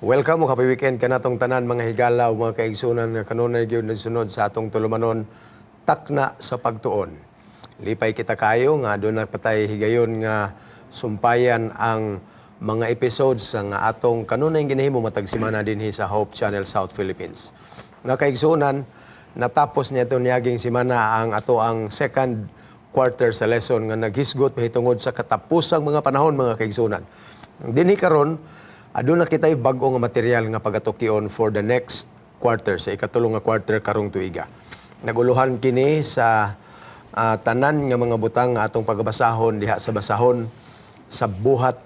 Welcome mo happy weekend kanatong tanan mga higala ug mga kaigsunan nga kanunay gyud nagsunod sa atong tulumanon takna sa pagtuon. Lipay kita kayo nga doon patay higayon nga sumpayan ang mga episodes nga atong kanunay ginahimo matag semana dinhi sa Hope Channel South Philippines. Nga kaigsunan natapos niya itong niyaging semana ang ato ang second quarter sa lesson nga naghisgot mahitungod sa katapusang mga panahon mga kaigsunan. Dinhi karon aduna kitay bag-o nga material nga pagatukion for the next quarter sa ikatulong nga quarter karong tuiga. Naguluhan kini sa tanan nga mga butang nga atong pagbasahon diha sa basahon sa buhat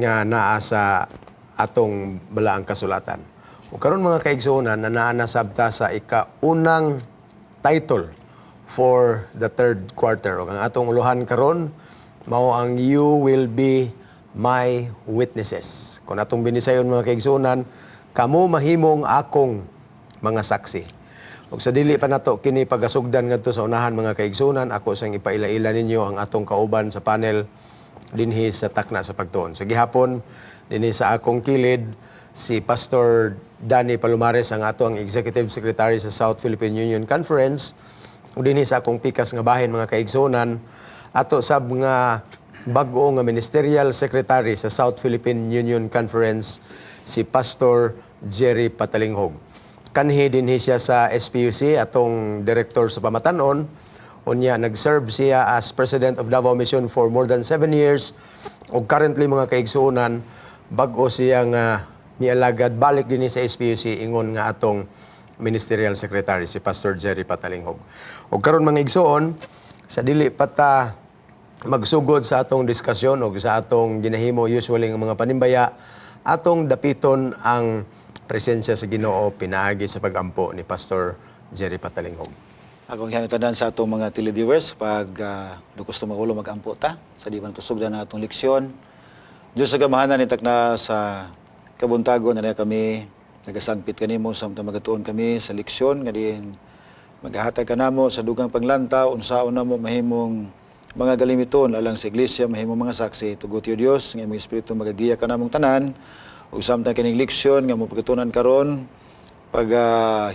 nga naa sa atong balaang kasulatan. Ug karon mga kaigsunan naa na sabta sa ikaunang title for the third quarter. Ug ang atong uluhan karon mao ang You Will Be My Witnesses. Kung atong binisayon mga kaigsunan, kamo mahimong akong mga saksi. Ug sa dili pa nato kini pagasugdan ngadto sa unahan mga kaigsunan, ako sang ipaila-ila ninyo ang atong kauban sa panel dinhi sa takna sa pagtuon. Sa gihapon dinhi sa akong kilid si Pastor Danny Palomares ang ato ang Executive Secretary sa South Philippine Union Conference. Ug dinhi sa akong pikas nga bahin mga kaigsunan, ato sab nga bag-o nga Ministerial Secretary sa South Philippine Union Conference si Pastor Jerry Patalinghog. Kanhi dinhi siya sa SPUC atong Director sa Pamatanon. Unya nag-serve siya as President of Davao Mission for more than 7 years. Ug currently mga kaigsuunan, bag-o siya nga nialagad balik dinhi sa SPUC ingon nga atong Ministerial Secretary si Pastor Jerry Patalinghog. Ug karon mga igsuon, sa dili pata magsugod sa atong diskusyon o sa atong ginahimo usually ng mga panimbaya, atong dapiton ang presensya sa Ginoo pinaagi sa pagampo ni Pastor Jerry Patalinghog. Akong hangitanan sa atong mga televiewers pag gusto magulo mag-ampo ta sa di man tusugdan na atong leksyon. Diyos sa gamahanan ni takna sa kabuntagon na kami nagasangpit kanimo sa magatuon kami sa leksyon nga din maghahatag kanamo sa dugang panglantaw unsaon namo mahimong mga galimiton alang sa iglesia mahimong mga saksi tugot yo Dios nga imong espiritu magagiya kanamong tanan ug samtang kining leksyon nga mo pagatunan karon pag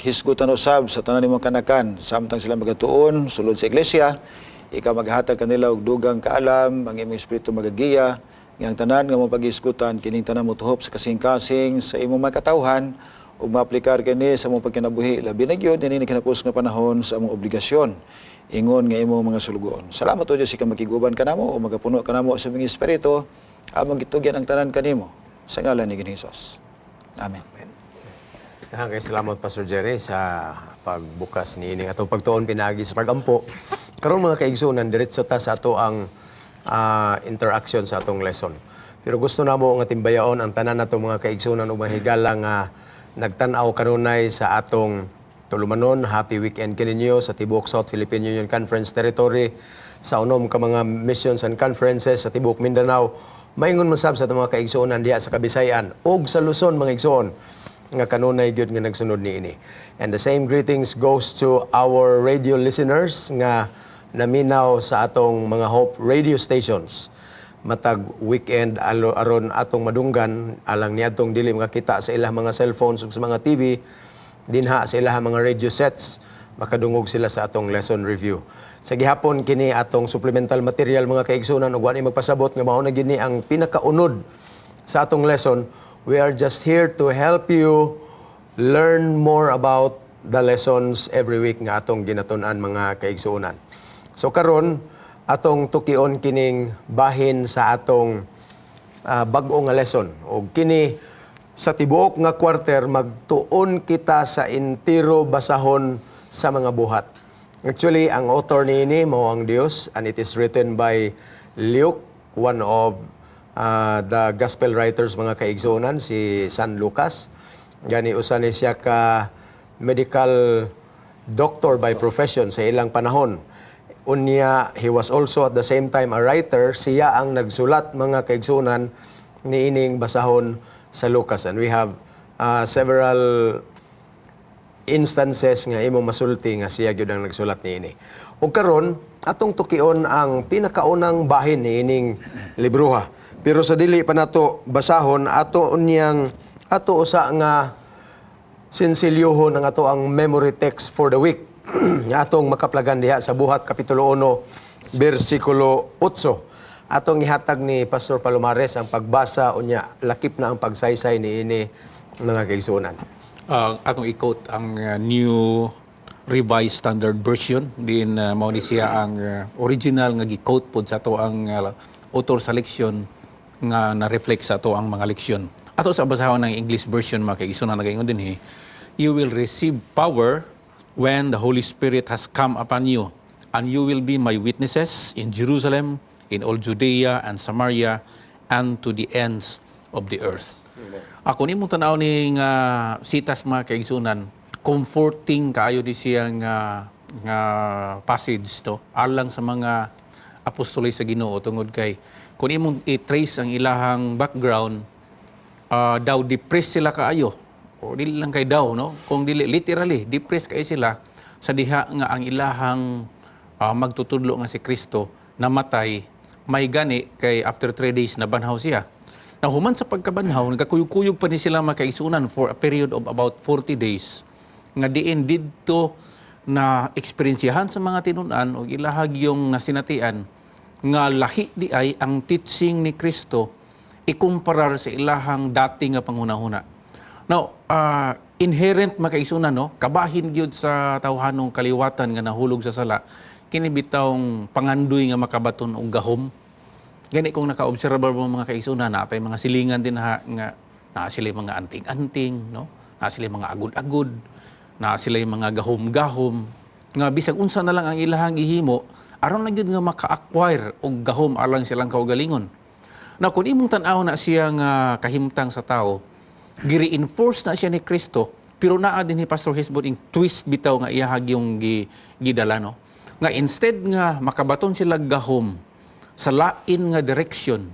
hisgutan usab sa tanan nimong kanakan samtang sila magatuon sulod sa iglesia ikaw maghatag kanila og dugang kaalam ang imong espiritu magagiya nga ang tanan nga mo paghisgutan kining tanan mo tuhop sa kasing-kasing sa imong makatawhan ug maaplikar kini sa imong pagkinabuhi labi na gyud dinhi kinapos nga panahon sa among obligasyon ingon nga imong mga sulugoon. Salamat o Diyos, ikaw magiguban ka namo o magapuno ka namo sa mga espiritu, amang gitugyan ang tanan kanimo sa ngalan ni Hesus. Amen. Kay salamat Pastor Jerry sa pagbukas ni ining atong pagtuon pinagi sa pagampo. Karon mga kaigsunan diretso ta sa ato ang interaction sa atong lesson. Pero gusto namo nga timbayaon ang tanan natong mga kaigsunan ug mga higala nga nagtan-aw kanunay sa atong tulumanon. Happy weekend kininyo sa tibuok South Philippine Union Conference Territory, sa unom ka mga missions and conferences sa tibuok Mindanao. Maingon masab sa mga kaigsuonan diha sa Kabisayan ug sa Luzon mga igsoon nga kanunay gyud nga nagsunod niini. And the same greetings goes to our radio listeners nga naminaw sa atong mga Hope radio stations. Matag weekend aron atong madunggan alang niadtong dili makakita sa ilang mga cellphones ug sa mga TV dinha sa ilang mga radio sets makadungog sila sa atong lesson review. Sa gihapon kini atong supplemental material mga kaigsunan ug wani magpasabot nga mao na gini ang pinakaunod sa atong lesson. We are just here to help you learn more about the lessons every week nga atong ginatun-an mga kaigsunan. So karon atong tukion kining bahin sa atong bag-o nga lesson ug kini sa tibuok nga quarter, magtuon kita sa entero basahon sa mga buhat. Actually, ang author niini mao ang Dios and it is written by Luke, one of the gospel writers mga kaigsunan, si San Lucas. Gani usa ni siya ka medical doctor by profession sa ilang panahon. Unya, he was also at the same time a writer. Siya ang nagsulat mga kaigsunan niining basahon sa Lucas, and we have several instances nga imong masulti nga siya gyud ang nagsulat niini. Ug karon atong tukion ang pinakaunang bahin niining libruha. Pero sa dili pa nato basahon ato unyang Ato usa nga sinsilyohon ang ato ang memory text for the week. Nga atong makaplagan diha sa Buhat Kapitulo 1, versikulo 8. Atong ihatag ni Pastor Palomares ang pagbasa unya lakip na ang pagsaysay niini mga kaigsunan. Atong i-quote ang New Revised Standard Version din mao ni siya ang original nga gi-quote pod sa ato ang author sa leksyon nga na-reflect sa ato ang mga leksyon. Ato sa basahon ng English version mga kaigsunan nagaingon din you will receive power when the Holy Spirit has come upon you, and you will be my witnesses in Jerusalem, in all Judea and Samaria, and to the ends of the earth. Ako ni mong tanaw ni sitas mga kaigsunan, comforting kaayo di siya nga passage to, alang sa mga apostolay sa Ginoo tungod kay kung imong i-trace ang ilahang background, daw depressed sila kaayo. O dili lang kay daw, no? Kung dili literally depressed kay sila sa diha nga ang ilahang magtutudlo nga si Kristo namatay, may gani kay after 3 days na banhaw siya. Na human sa pagkabanhaw, nagkakuyog-kuyog pa ni sila makaisunan for a period of about 40 days. Nga diin didto na eksperensiyahan sa mga tinunan o ilahag yung nasinatian nga lahi di ay ang teaching ni Kristo ikumparar sa ilahang dati nga panghunahuna. Now, inherent makaisunan, no? Kabahin gyud sa tawhanong kaliwatan nga nahulog sa sala, kini bitawng pangandoy nga makabaton og gahom. Gani kung naka-observe mo mga kaisunan, natay mga silingan din nga na sila mga anting-anting, no? Na sila mga agud-agud, na sila mga gahom-gahom, nga bisag unsa na lang ang ilahang gihimo, aron lang gyud nga maka-acquire og gahom alang silang kaugalingon. Na kung imong tan-aw na siya nga kahimtang sa tao, gi-reinforce na siya ni Kristo, pero naa din ni Pastor Hesbon ing twist bitaw nga iyahag yung gidala, no? Nga instead nga makabaton sila gahom sa lain nga direction,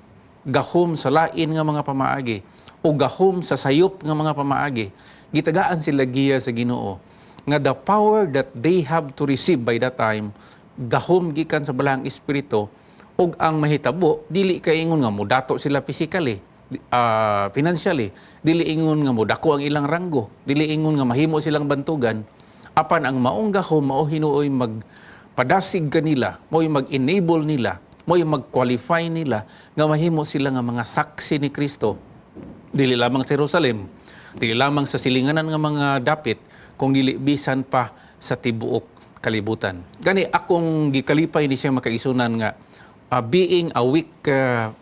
gahom sa lain nga mga pamaagi, o gahom sa sayop nga mga pamaagi, gitagaan sila giya sa Ginoo nga the power that they have to receive by that time, gahom gikan sa balang espiritu, ug ang mahitabo dili kay ingon nga modato sila physically, financially, dili ingon nga mo dako ang ilang ranggo, dili ingon nga mahimo silang bantugan, apan ang maong gahom mao hinuoy magpadasig kanila, mo'y mag-enable nila, mo'y mag-qualify nila nga mahimo sila nga mga saksi ni Kristo, dili lamang sa Jerusalem, dili lamang sa silinganan nga mga dapit, kung dili bisan pa sa tibuok kalibutan. Gani akong gikalipay ni siya makaisunan nga being a weak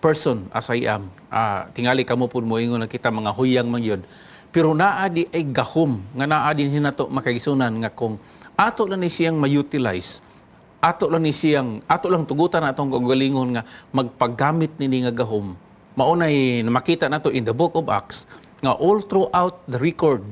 person as I am, tingali kamo po mo ingon na kita mga huyang man yun. Pero naa di ay gahom, nga naa din hinato makaisunan nga kung ato lang ni siyang ma-utilize, ato lang tugutan atong kagalingon nga magpaggamit nini nga gahom. Maunay makita nato in the book of Acts nga all throughout the record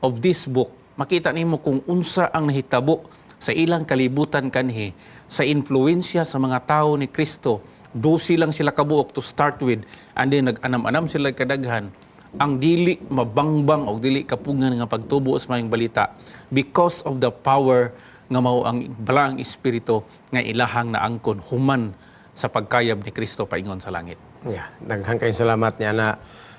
of this book, makita nimo kung unsa ang nahitabo sa ilang kalibutan kanhi sa influensya sa mga tao ni Kristo. 12 lang sila kabuok to start with, and then nag-anam-anam sila kadaghan. Ang dili mabangbang o dili kapungan nga pagtubo sa mayong balita because of the power nga mao ang balang espiritu nga ilahang naangkon human sa pagkayab ni Kristo paingon sa langit. Yeah, daghang kay salamat niya na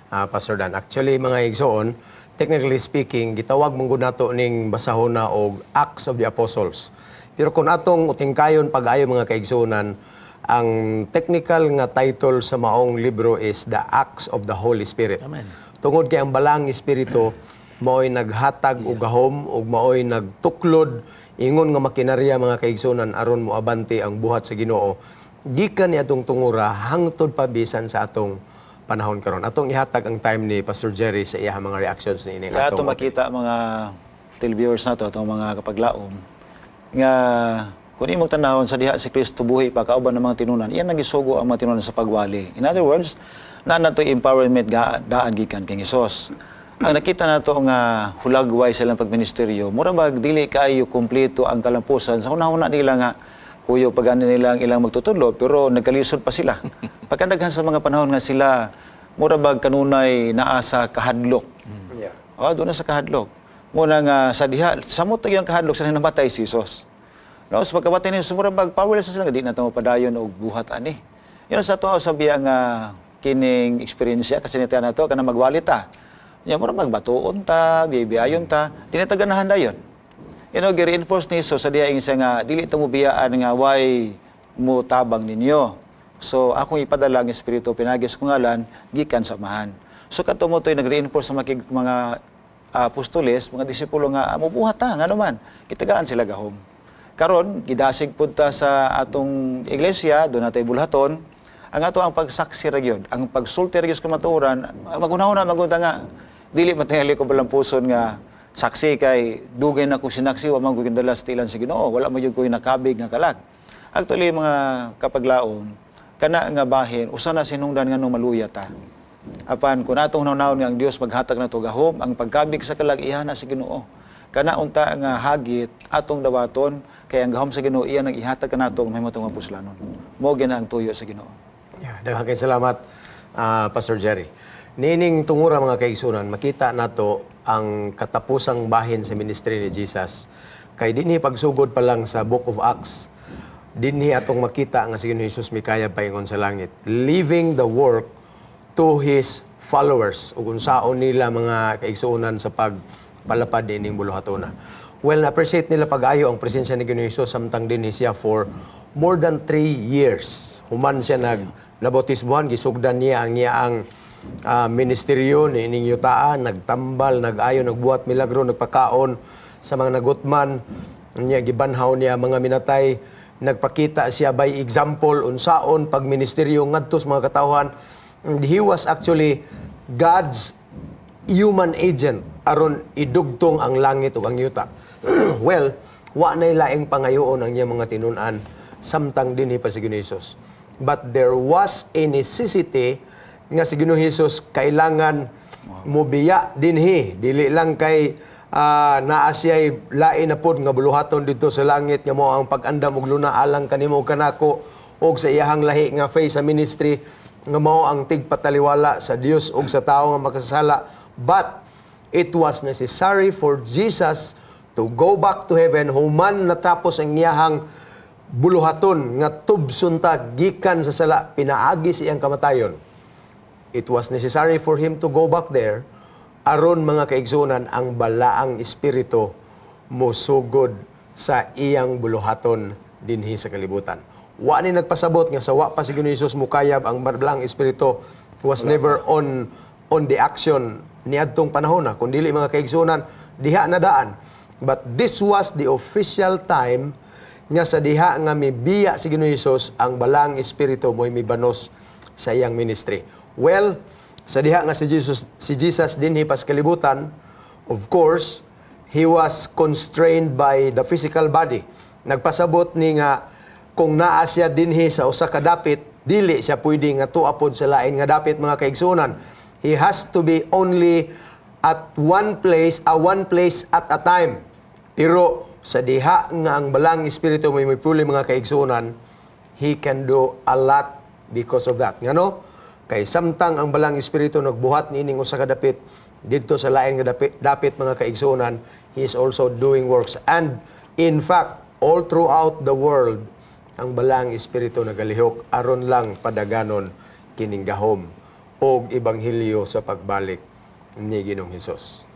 Pastor Dan. Actually mga igsoon, technically speaking, gitawag mong nato ning basahon na og Acts of the Apostles. Pero kung atong utingkayon pag-ayo mga kaigsunan, ang technical nga title sa maong libro is The Acts of the Holy Spirit. Amen. Tungod kay ang balang espiritu mao'y naghatag og gahom ug mao'y nagtuklod ingon nga makinarya mga kaigsunan aron moabante ang buhat sa Ginoo. Gikan ni atong tungura hangtod pa bisan sa atong panahon karon. Atong ihatag ang time ni Pastor Jerry sa iyang mga reactions ni ini Kaya ito makita mga televiewers na to, itong mga kapaglaom, nga kung imong tanawon sa diha si Kristo buhi pa kauban ng mga tinunan, iyan nagisugo ang mga tinunan sa pagwali. In other words, na nato empowerment daan gikan kay Hesus. Ang nakita nato nga hulagway silang pagministeryo, mura ba dili kayo kumpleto ang kalampusan sa una-una nila nga kuyo pagani nila ang ilang magtutudlo, pero nagkalisod pa sila. Pagkadaghan sa mga panahon nga sila, mura ba kanunay naa sa kahadlok. Yeah. Doon na sa kahadlok. Muna nga sa diha, samot yung kahadlok sa namatay si Hesus. No, sa pagkabatay niya, sumurabag, powerless na sila, di na ito mapadayon o buhat ani. Yun sa ito, sabi ang kining experience kasi nito na ito, ka na magwalita. nya mura magbatuon ta, biyayon ta, tinataganahan dayon. Gi-reinforce ni Jesus sa diha siya nga dili ta mo biyaan nga why mo tabang ninyo. So akong ipadala ang espiritu pinagis ko ngalan gikan samahan. So kadto mo toy nag-reinforce sa mga apostoles, mga disipulo nga mobuhat ta ngano man kitagaan sila gahom. Karon gidasig pud ta sa atong iglesia, do natay bulhaton ang ato ang pagsaksi ra gyud, ang pagsulti ra gyud sa kamatuoran, magunahon na magunta nga dili matayali ko balang puson nga saksi kay dugay na ko sinaksi wa man ko gindala sa tilan sa Ginoo, wala mo jud ko nakabig nga kalag. Actually mga kapaglaon kana nga bahin usa na sinungdan nganong maluya ta. Apan kun atong hunahon nga ang Dios maghatag nato gahom ang pagkabig sa kalag iya na sa Ginoo. Kana unta nga hagit atong dawaton kay ang gahom sa Ginoo iya nang ihatag kanato may matong puslanon. Mo gina ang tuyo sa Ginoo. Yeah, daghang kay salamat, Pastor Jerry. Nining tungura mga kaigsunan, makita nato ang katapusang bahin sa ministry ni Jesus. Kay dinhi pagsugod pa lang sa Book of Acts, dinhi atong makita nga si Ginoong Hesus mikaya paingon sa langit, leaving the work to His followers, ug unsaon nila mga kaigsunan sa pagpalapad dining buluhatona. Well, na-appreciate nila pag-ayo ang presensya ni Ginoong Hesus samtang dinhi siya for more than 3 years. Human siya nabautismuhan, gisugdan niya ang ministeryo ni ining yutaan, nagtambal, nag-ayo, nagbuhat milagro, nagpakaon sa mga nagutman, niya gibanhaw niya mga minatay, nagpakita siya by example unsaon pag ministeryo ngadto sa mga katawhan. And he was actually God's human agent aron idugtong ang langit ug ang yuta. Well, wa nay laing pangayoon ang iyang mga tinun-an samtang dinhi pa si Ginoong Hesus. But there was a necessity nga si Ginoong Hesus kailangan mobiya dinhi, dili lang kay naa siya'y lain na pod nga buluhaton dito sa langit nga mo ang pag-andam og luna alang kanimo kanako og sa iyahang lahi nga face sa ministry nga mao ang tigpataliwala sa Dios ug sa tawo nga makasala. But it was necessary for Jesus to go back to heaven human natapos ang iyahang buluhaton nga tubson ta gikan sa sala pinaagi siyang kamatayon. It was necessary for him to go back there aron mga kaigsunan ang balaang espiritu mosugod sa iyang buluhaton dinhi sa kalibutan. Wa ni nagpasabot nga sa wa pa si Ginoong Hesus mukayab ang balaang espiritu was never on the action niadtong panahon na kun dili mga kaigsunan diha na daan. But this was the official time nga sa diha nga mibiya si Ginoong Hesus ang balaang espiritu mo'y mibanos sa iyang ministry. Well, sa diha nga si Jesus dinhi pas kalibutan, of course, he was constrained by the physical body. Nagpasabot ni nga kung naa siya dinhi sa usa ka dapit, dili siya pwede nga tuapod sa lain nga dapit mga kaigsunan. He has to be only at one place at a time. Pero sa diha nga ang balang espiritu may puli mga kaigsunan, he can do a lot because of that. Ngano? Kay samtang ang balang espiritu nagbuhat niining usa ka dapit didto sa lain nga dapit mga kaigsunan, he is also doing works. And in fact, all throughout the world, ang balang espiritu nagalihok aron lang padaganon kining gahom og ebanghelyo sa pagbalik ni Ginoong Hesus.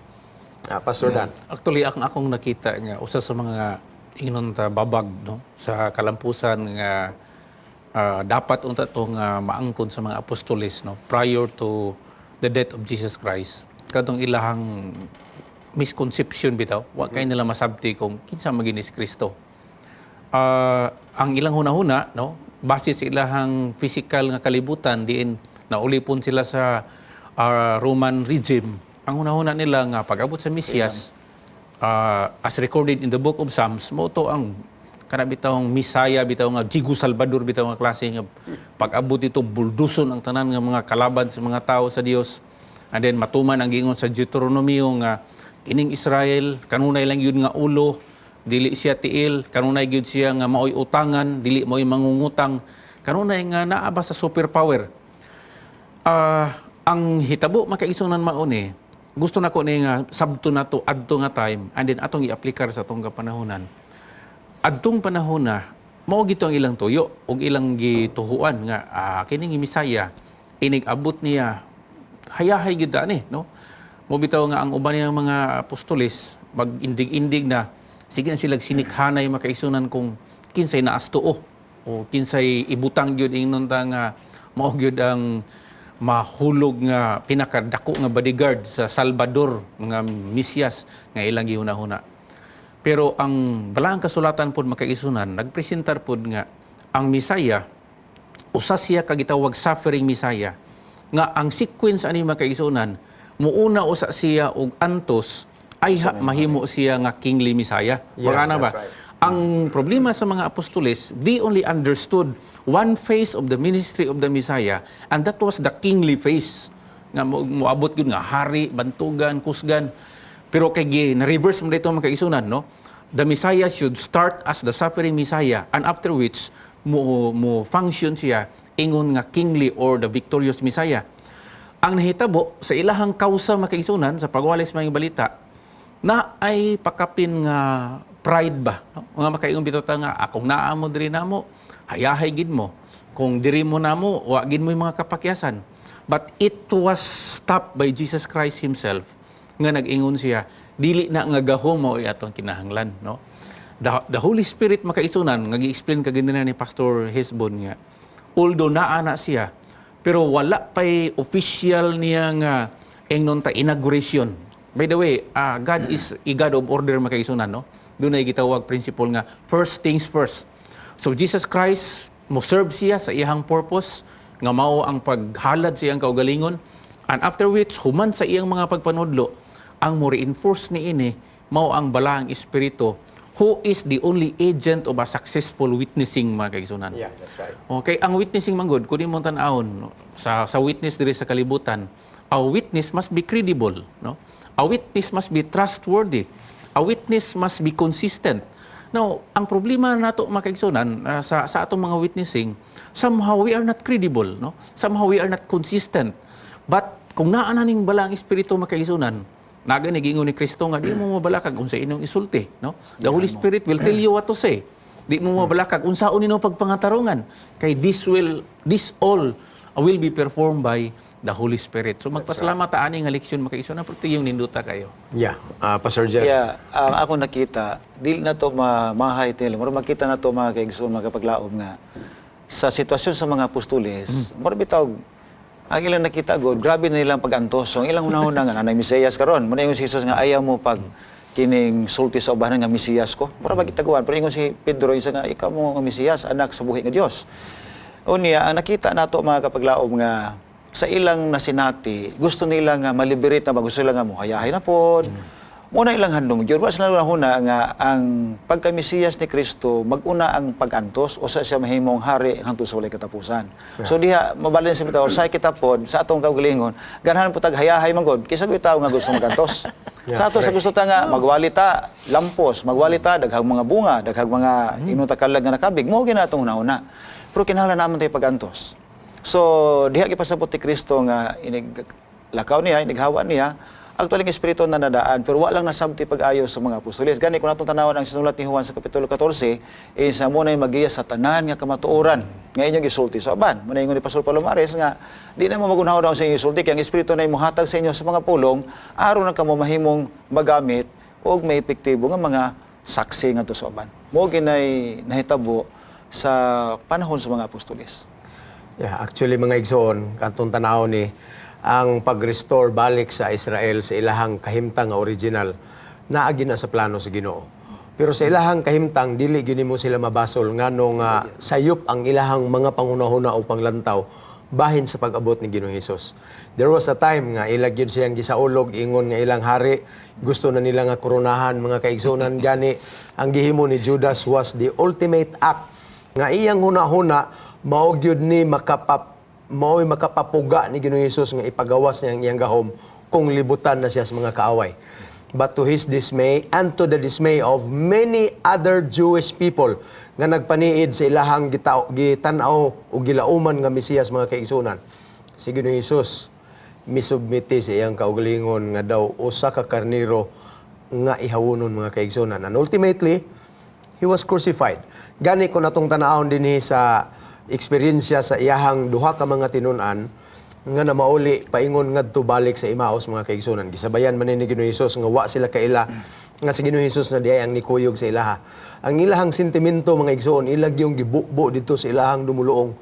Pastor Dan. Actually, akong nakita nga usa sa mga inon ta babag no sa kalampusan nga dapat unta tong maangkon sa mga apostoles no prior to the death of Jesus Christ. Kadtong ilahang misconception bitaw, wa kay nila masabti kung kinsa maginis Kristo. Ang ilang hunahuna no base sa ilahang physical nga kalibutan diin naulipon sila sa Roman regime. Ang hunahuna nila nga pag-abot sa Mesiyas, as recorded in the book of Psalms, mo to ang kana bitawng Misaya, bitawng nga Jigo Salvador, bitawng nga klase nga pag-abot ito bulduson ang tanan nga mga kalaban sa mga tao sa Dios. And then matuman ang giingon sa Deuteronomio nga kining Israel kanunay lang yun nga ulo, dili siya tiil, kanunay gyud siya nga maoy utangan, dili maoy mangungutang, kanunay nga naa ba sa superpower. Ang hitabo makaigsunan mauni, gusto nako ni nga sabto nato adto nga time and then atong i-aplikar sa atong panahonan. Adtong panahon na mao gito ang ilang tuyo ug ilang gituhuan nga kining Misaya inig abot niya hayahay gyud ani no Mobitaw nga ang uban niyang mga apostoles mag-indig-indig na sige na sila sinikhanay makaisunan kung kinsay naastuo o kinsay ibutang gyud ingnon ta nga mao gyud ang mahulog nga pinakadako nga bodyguard sa Salvador nga Mesiyas nga ilang gihuna-huna. Pero ang balaang kasulatan pod makaisunan nagpresentar pod nga ang Misaya usa siya kagitawag suffering Misaya nga ang sequence ani makaisunan muuna usa siya og antos ay mahimo siya nga kingly Misaya. Yeah, Pagana ba? that's right. Ang problema sa mga apostoles, they only understood one phase of the ministry of the Messiah, and that was the kingly phase. Nga moabot yun nga, hari, bantugan, kusgan. Pero kay na-reverse mo dito mga kaisunan, no? The Messiah should start as the suffering Messiah, and after which, mo function siya ingon nga kingly or the victorious Messiah. Ang nahitabo sa ilahang kausa mga kaisunan sa pagwalis mga balita, na ay pakapin nga pride ba? No? Mga makaingon bitota nga, akong naamo diri namo, hayahay gid mo. Kung diri mo namo, wa gid mo yung mga kapakyasan. But it was stopped by Jesus Christ Himself. Nga nag-ingon siya, dili na nga gahom mao atong kinahanglan. No? The Holy Spirit makaisunan, nga gi-explain kagina ni Pastor Hesbon nga, although naa na siya, pero wala pa'y official niya nga ingnon ta inauguration. By the way, God is a God of order makaisunan, no? Doon ay gitawag principle nga, first things first. So Jesus Christ, mo serve siya sa iyang purpose, nga mao ang paghalad sa iyang kaugalingon, and after which, human sa iyang mga pagpanudlo, ang mo reinforce ni ini, mao ang balaang espiritu, who is the only agent of a successful witnessing mga kaisunan. Yeah, that's right. Okay, ang witnessing manggod, kunin mo tan-aon, sa witness diri sa kalibutan, a witness must be credible, no? A witness must be trustworthy. A witness must be consistent. Now, ang problema nato mga kaigsunan sa atong mga witnessing, somehow we are not credible, no? Somehow we are not consistent. But kung naa na ning balang espiritu mga kaigsunan, nagani gingon ni Kristo nga di mo mabalakag unsa inyong isulti, no? The Holy Spirit will tell you what to say. Di mo mabalakag unsaon nino pagpangatarungan kay this all will be performed by the Holy Spirit. So magpasalamat ta ani nga leksyon makaisunan perti yung ninduta kayo. Yeah, Pastor Jeff. Yeah, ang ako nakita, dili na to mahay tili. Mura makita na to mga kaigsoon, mga kapaglaom nga sa sitwasyon sa mga apostoles, mura bitaw ang ilang nakita god, grabe na nilang pag-antos. So, ang ilang una-una nga nanay Mesiyas karon. Muna yung si Jesus nga ayaw mo pag kining sulti sa ubanan nga Mesiyas ko. Mura magitaguan, pero yung si Pedro isa nga ikaw mo nga Mesiyas, anak sa buhi nga Dios. Unya, ang nakita nato mga kapaglaom nga sa ilang nasinati, gusto nila nga maliberate na ba, gusto nila nga muhayahay na po. Muna ilang handom, yun, wala sila huna nga ang pagka-Mesiyas ni Kristo, maguna ang pag-antos o sa siya mahimong hari hangtod sa walay katapusan. Yeah. So diha, mabalin sa bitaw, sa kita po, sa atong kaugalingon, ganahan po taghayahay magod, kisa ko tao nga gusto mag-antos. Yeah, sa ato, sa gusto ta nga, magwalita, lampos, magwalita, daghang mga bunga, daghang mga inutakalag nga nakabig, mo ginatong una-una. Pero kinahanglan naman tayo pag-antos. So, diha gipasabot ni Kristo nga lakaw niya, inighawa niya, actually ang espiritu na nadaan, pero wala lang nasabti pag-ayo sa mga apostoles. Gani, kung natong tanawan ang sinulat ni Juan sa Kapitulo 14, isa mo na yung magiya sa tanan nga kamatuoran, nga inyong isulti sa aban. Muna yung ni Pastor Palomares nga, di na mo magunaw daw sa inyong isulti, kaya ang espiritu na yung muhatag sa inyo sa mga pulong, araw na kamo mahimong magamit, o may epektibo nga mga saksi nga to sa aban. Mo ginay nahitabo sa panahon sa mga apostoles. Yeah, actually mga igsoon, kantong tanaw ni ang pag-restore balik sa Israel sa ilahang kahimtang nga original naagi na sa plano sa Ginoo. Pero sa ilahang kahimtang dili gini mo sila mabasol nganong sayop ang ilahang mga pangunahuna o panglantaw bahin sa pag-abot ni Ginoong Hesus. There was a time nga ilag yun siyang gisaulog ingon nga ilang hari gusto na nila nga koronahan mga kaigsunan gani ang gihimo ni Judas was the ultimate act nga iyang huna-huna mao gyud ni mao'y makapapuga ni Ginoong Hesus nga ipagawas niya ang iyang gahom kung libutan na siya sa mga kaaway. But to his dismay and to the dismay of many other Jewish people nga nagpaniid sa ilahang gitanaw o gilauman nga Mesiyas mga kaigsunan, si Ginoong Hesus misubmiti sa iyang kaugalingon nga daw usa ka karniro nga ihawunon mga kaigsunan. And ultimately, he was crucified. Gani ko natong tanahon dinhi sa eksperyensya sa iyahang duha ka mga tinun-an, nga na mauli paingon ngadto balik sa Imaos mga kaigsunan. Gisabayan man ni Ginoong Hesus nga wa sila kaila nga si Ginoong Hesus na diay ang nikuyog sa ilaha. Ang ilahang sentimento mga igsoon ilag yung gibubo dito sa ilahang dumuluong.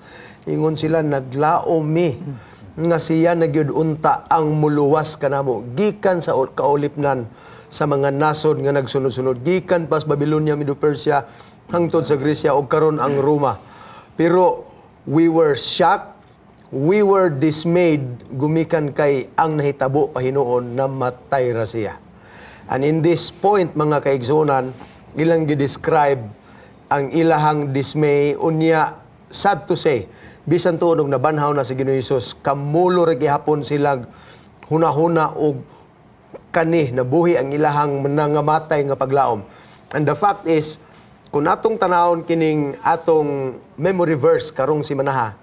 Ingon sila naglaom mi nga siya nagyud unta ang muluwas kanamo gikan sa kaulipnan sa mga nasod nga nagsunod-sunod gikan pas Babylonia, Medo-Persia hangtod sa Gresya ug karon ang Roma. Pero we were shocked, we were dismayed gumikan kay ang nahitabo pahinuon na matay ra siya. And in this point mga kaigsunan ilang gi-describe ang ilahang dismay unya sad to say bisan tuod og nabanhaw na si Ginoong Hesus kamulo ra gihapon silang hunahuna og kani nabuhi ang ilahang nangamatay nga paglaom. And the fact is kung atong tanawon kining atong memory verse karong si Manaha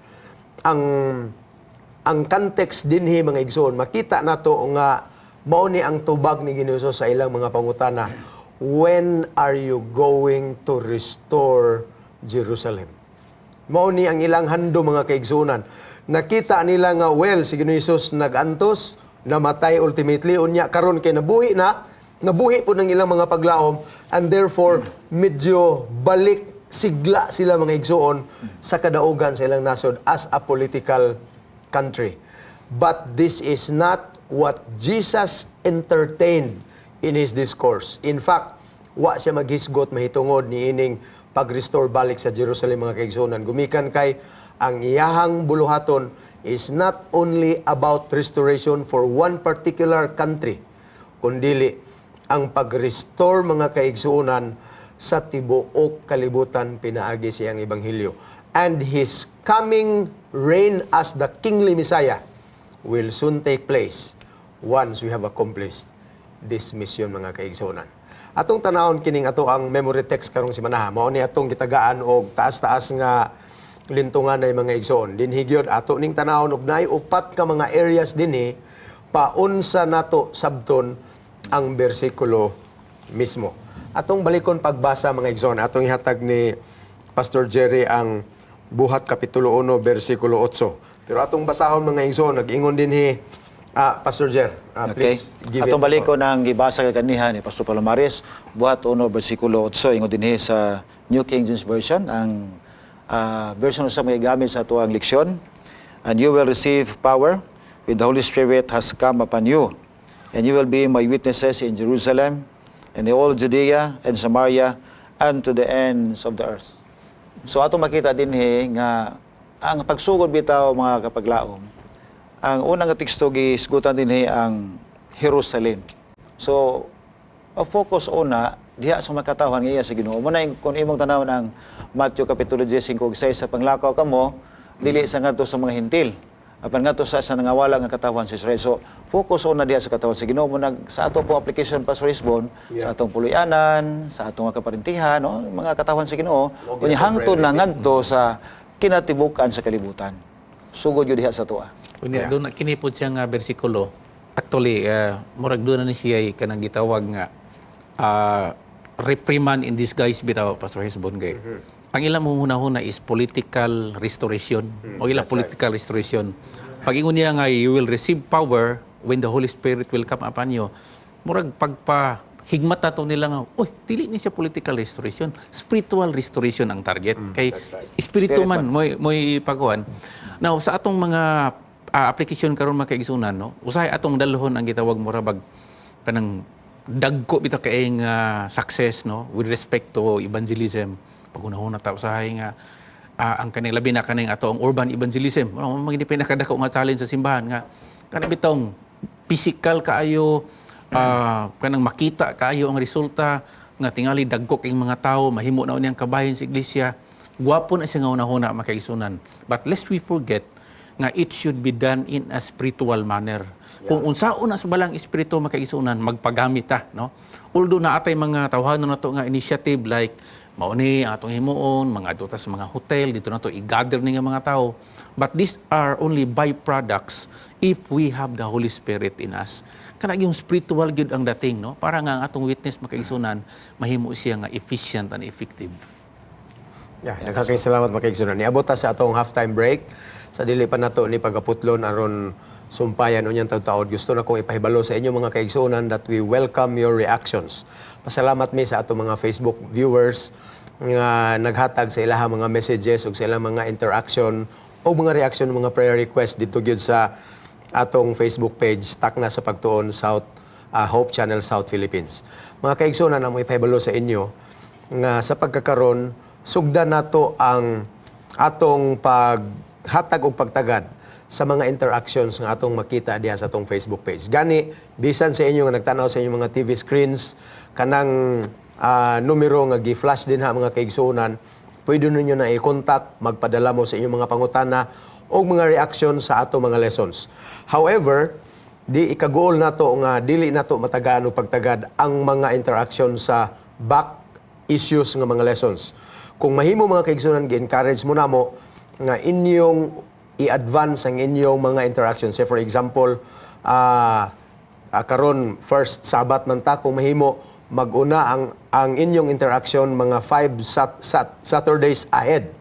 ang context dinhi mga igsoon makita nato nga mao ni ang tubag ni Ginoong Hesus sa ilang mga pangutana, when are you going to restore Jerusalem? Mao ni ang ilang hando mga kaigsunan. Nakita nila nga well si Ginoong Hesus nagantos, namatay ultimately unya karon kay nabuhi po ng ilang mga paglaom and therefore medyo balik sigla sila mga igsuon sa kadaugan sa ilang nasod as a political country. But this is not what Jesus entertained in His discourse. In fact, wa siya maghisgot mahitungod ni ining pag-restore balik sa Jerusalem mga kaigsunan. Gumikan kay ang iyahang buluhaton is not only about restoration for one particular country, kundili ang pag-restore mga kaigsunan sa tibuok kalibutan pinaagi siyang ebanghelyo. And His coming reign as the kingly Messiah will soon take place once we have accomplished this mission mga kaigsunan. Atong tanawon kining ato ang memory text karong si Manaha. Mao ni atong gitagaan og taas-taas nga lintungan ay mga igsoon. Dinhi gyud ato ning tanawon og naay upat ka mga areas dinhi paunsa nato sabton ang bersikulo mismo. Atong balikon pagbasa mga igsoon. Atong ihatag ni Pastor Jerry ang Buhat Kapitulo 1 bersikulo 8. Pero atong basahon mga igsoon nag-ingon dinhi Pastor Jer, please give Atong it. balik ko ng gibasa kay kaniha ni Pastor Palomares, Buhat 1 bersikulo 8 ingon dinhi sa New King James Version ang version sa mga gamit sa ato ang leksyon. And you will receive power when the Holy Spirit has come upon you, and you will be my witnesses in Jerusalem and in all Judea and Samaria and to the ends of the earth. So ato makita dinhi nga ang pagsugod bitaw mga kapaglaom, ang unang teksto gisgutan dinhi ang Jerusalem. So focus una diha sa makatawhan nga iya sa Ginoo. Muna kung imong tanawon ang Matthew Kapitulo 15 sa panglakaw kamo dili sa ngadto sa mga hintil apan ngadto sa nangawala nga katawhan sa Israel. So focus una diha sa katawhan sa Ginoo. Muna sa ato po application pa sa Lisbon, sa atong puluyanan, sa atong kaparintihan, no, mga katawhan sa Ginoo, unya hangtod na ngadto sa kinatibukan sa kalibutan. Sugod gyud diha sa tuwa. Unya doon kinipod siya nga bersikulo. Actually, murag doon na ni siya kanang gitawag nga reprimand in disguise bitaw Pastor Hesbon kay. Ang ilang hunahuna is political restoration o ilang political restoration. Pag ingon niya nga you will receive power when the Holy Spirit will come upon you. Murag pagpahigmat nato nila nga, oy, dili ni siya political restoration, spiritual restoration ang target. Kay espiritu man moy pagkuhan. Now sa atong mga application karon mga kaigsunan, no, usahay atong dalhon ang gitawag mo rabag kanang dagko bitaw kay success, no, with respect to evangelism. Pag-unahon ta usahay nga ang kaning labi na kaning ato ang urban evangelism, ano maging pinakadako nga challenge sa simbahan nga kanang bitong physical kaayo, kanang makita kaayo ang resulta nga tingali dagko kay mga tao mahimo na unang kabahin sa iglesia. Gwapo na siya nga unahuna mga kaigsunan. But lest we forget nga it should be done in a spiritual manner. Kung unsaon na sa balang espiritu makaisunan magpagamit ta, no? Although naatay mga tawhanon nato nga initiative like mauni atong himuon mga duta sa mga hotel dito nato i-gather ni nga mga tao, but these are only byproducts if we have the Holy Spirit in us. Kana yung spiritual gyud ang dating, no? Para nga ang atong witness makaisunan mahimo siya nga efficient and effective. Nakakasalamat mga kaigsunan. Niabot ta sa atong halftime break. Sa dili pa nato ni pagaputlon aron sumpayan unyang taud-taud. Gusto na kong ipahibalo sa inyo mga kaigsunan that we welcome your reactions. Pasalamat mi sa atong mga Facebook viewers nga naghatag sa ilahang mga messages ug sa ilang mga interaction o mga reaction mga prayer request dito gyud sa atong Facebook page Takna sa Pagtuon South Hope Channel South Philippines. Mga kaigsunan, ang ipahibalo sa inyo nga sa pagkakaron sugdan nato ang atong paghatag o pagtagad sa mga interactions nga atong makita diha sa atong Facebook page. Gani, bisan sa inyo nga nagtanaw sa inyong mga TV screens, kanang numero nga gi-flash din ha mga kaigsunan, pwede ninyo na i-contact, magpadala mo sa inyong mga pangutana o mga reaction sa atong mga lessons. However, di ikagool nato nga dili nato matagaan o pagtagad ang mga interaction sa back issues nga mga lessons. Kung mahimo mga kaigsunan, gi-encourage mo namo nga inyong i-advance ang inyong mga interactions. Say for example, karon first Sabat man ta, kung mahimo mag-una ang inyong interaction mga 5 Saturdays ahead.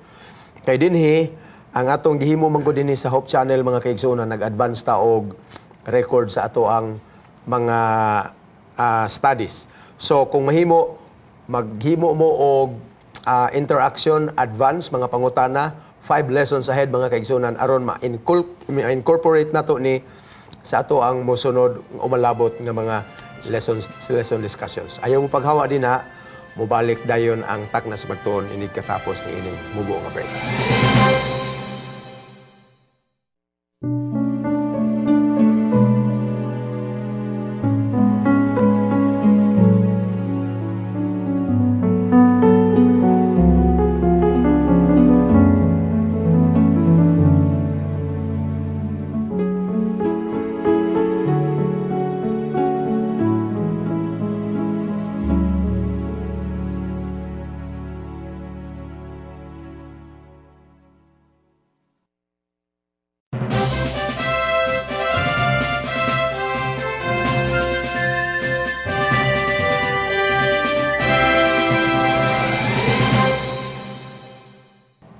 Kay dinhi ang atong gihimo man gud dinhi sa Hope Channel mga kaigsunan, nag-advance ta og record sa ato ang mga studies. So kung mahimo maghimo mo og interaction advance mga pangutana 5 lessons ahead mga kaigsunan aron ma-incorporate nato ni sa ato ang mosunod umalabot nga mga lesson discussions. Ayaw mo paghawa din ha, mubalik dayon ang Takna sa Pagtuon inig katapos ni ining mubo nga break.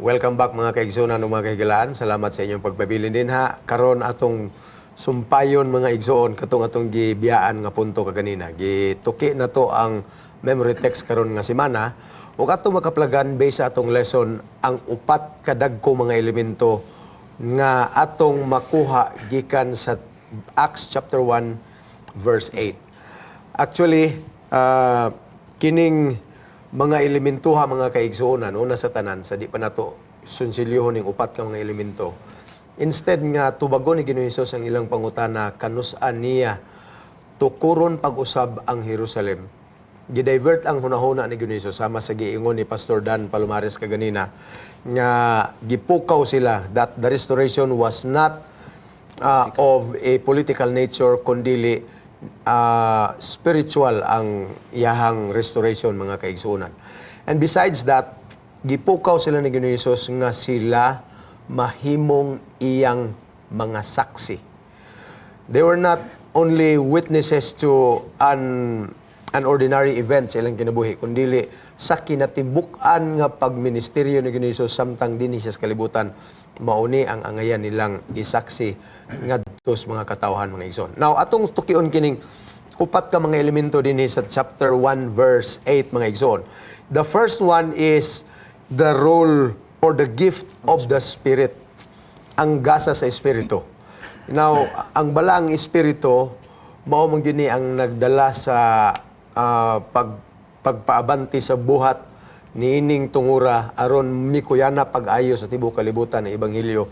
Welcome back mga kaigsunan o mga kahigalaan. Salamat sa inyong pagpabilin din ha. Karon atong sumpayon mga igsoon katong atong gibiyaan nga punto kaganina. Gituki na to ang memory text karon nga semana ug atong makaplagan based sa atong lesson ang upat kadagko mga elemento nga atong makuha gikan sa Acts chapter 1 verse 8. Actually, kining mga elementuha mga kaigsuonan una sa tanan sa di pa nato sunsilyohon ning upat ka mga elemento. Instead nga tubagon ni Ginoong Hesus ang ilang pangutana kanus-an niya tukuron pag-usab ang Jerusalem. Gidivert ang hunahuna ni Ginoong Hesus sama sa giingon ni Pastor Dan Palomares kaganina nga gipukaw sila that the restoration was not of a political nature kundi spiritual ang iyahang restoration mga kaigsunan. And besides that, gipukaw sila ni Ginoong Hesus nga sila mahimong iyang mga saksi. They were not only witnesses to an ordinary event sa ilang kinabuhi, kundi sa kinatibuk-an nga pagministeryo ni Ginoong Hesus samtang dinhi sa kalibutan, mauni ang angayan nilang isaksi nga tos mga katawhan mga igsoon. Now, atong tukion kining upat ka mga elemento din sa chapter 1 verse 8 mga igsoon. The first one is the role or the gift of the Spirit. Ang gasa sa Espiritu. Now, ang balang Espiritu, mao man gini ang nagdala sa pagpaabanti sa buhat niining tungura aron mikuyana pag-ayo sa tibuok kalibutan ng ebanghelyo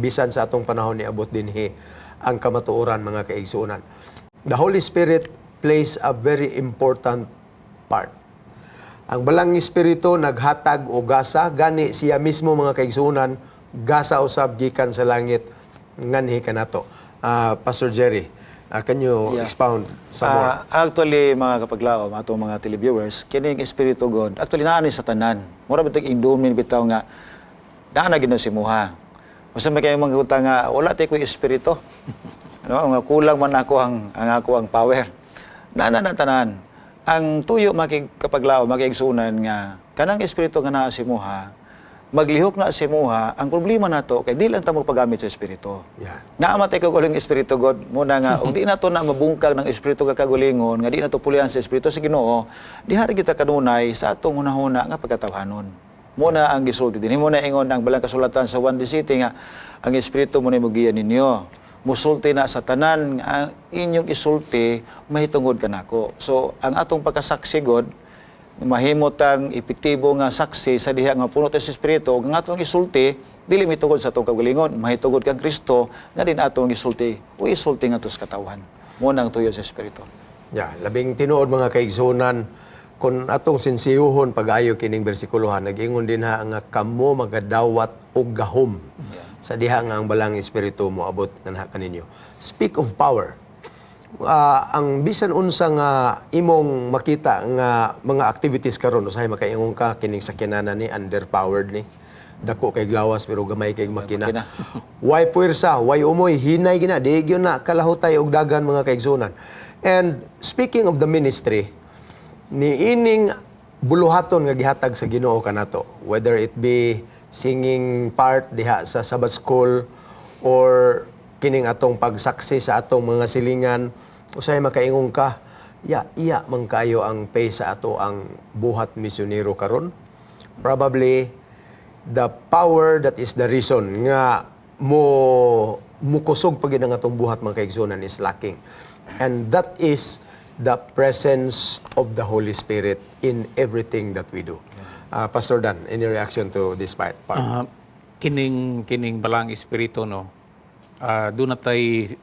bisan sa atong panahon ni abot dinhi ang kamatuoran mga kaigsuonan. The Holy Spirit plays a very important part. Ang balang Espiritu naghatag o gasa gani siya mismo mga kaigsuonan gasa usab gikan sa langit nganhi kanato. Pastor Jerry, can you expound some more? Actually, mga kapaglaom, atong mga televiewers, kining Espiritu God, actually naani sa tanan. Mura bitag indumin bitaw nga, naana gid si Muha. Basta may kayong mga nga, wala tayo ko Espiritu. Ano, nga kulang man ako ang power. Naana na tanan. Ang tuyo kapaglaom, makigsunan nga, kanang Espiritu nga naa si Muha, maglihok na si Muha, ang problema nato kay di lang ta magpagamit sa espiritu. Yeah. Naamatay kaguling espiritu God muna nga og di nato na mabungkag ng espiritu kagagulingon nga di nato pulihan sa espiritu sa Ginoo, dihari kita kanunay sa atong hunahuna nga pagkatawhanon. Muna ang gisulti dinhi mo na ingon ang balang kasulatan sa 1:17 nga ang espiritu mo na mugiya ninyo. Musulti na sa tanan nga ang inyong isulti mahitungod kanako. So ang atong pagkasaksi God mahimot ang epektibo nga saksi sa diha nga puno ta sa espiritu nga atong isulti dili mitungod sa atong kagalingon mahitungod kang Kristo nga din atong isulti o isulti nga tos katawhan mo nang tuyo sa espiritu. Yeah, labing tinuod mga kaigsunan kung atong sinsiyuhon pag-ayo kining bersikulohan nag-ingon din ha nga kamo magadawat og gahom sa diha nga ang balang espiritu mo abot nga kaninyo. Speak of power. Ang bisan unsa nga imong makita nga mga activities karon usahay makaingon ka kining sakyanana ni underpowered ni dako kay glawas pero gamay kay makina. Why puwersa, why umoy hinay gina di gyud na kalahutay og dagan mga kaigsunan. And speaking of the ministry ni ining buluhaton nga gihatag sa Ginoo kanato whether it be singing part diha sa Sabbath School or kining atong pagsaksi sa atong mga silingan usay makaingon ka iya man kayo ang pay sa ato ang buhat misyonero karon probably the power that is the reason nga mukusog pagid ang atong buhat mga kaigsunan is lacking and that is the presence of the Holy Spirit in everything that we do. Pastor Dan, any reaction to this part? Kining balang espiritu no. Doon natay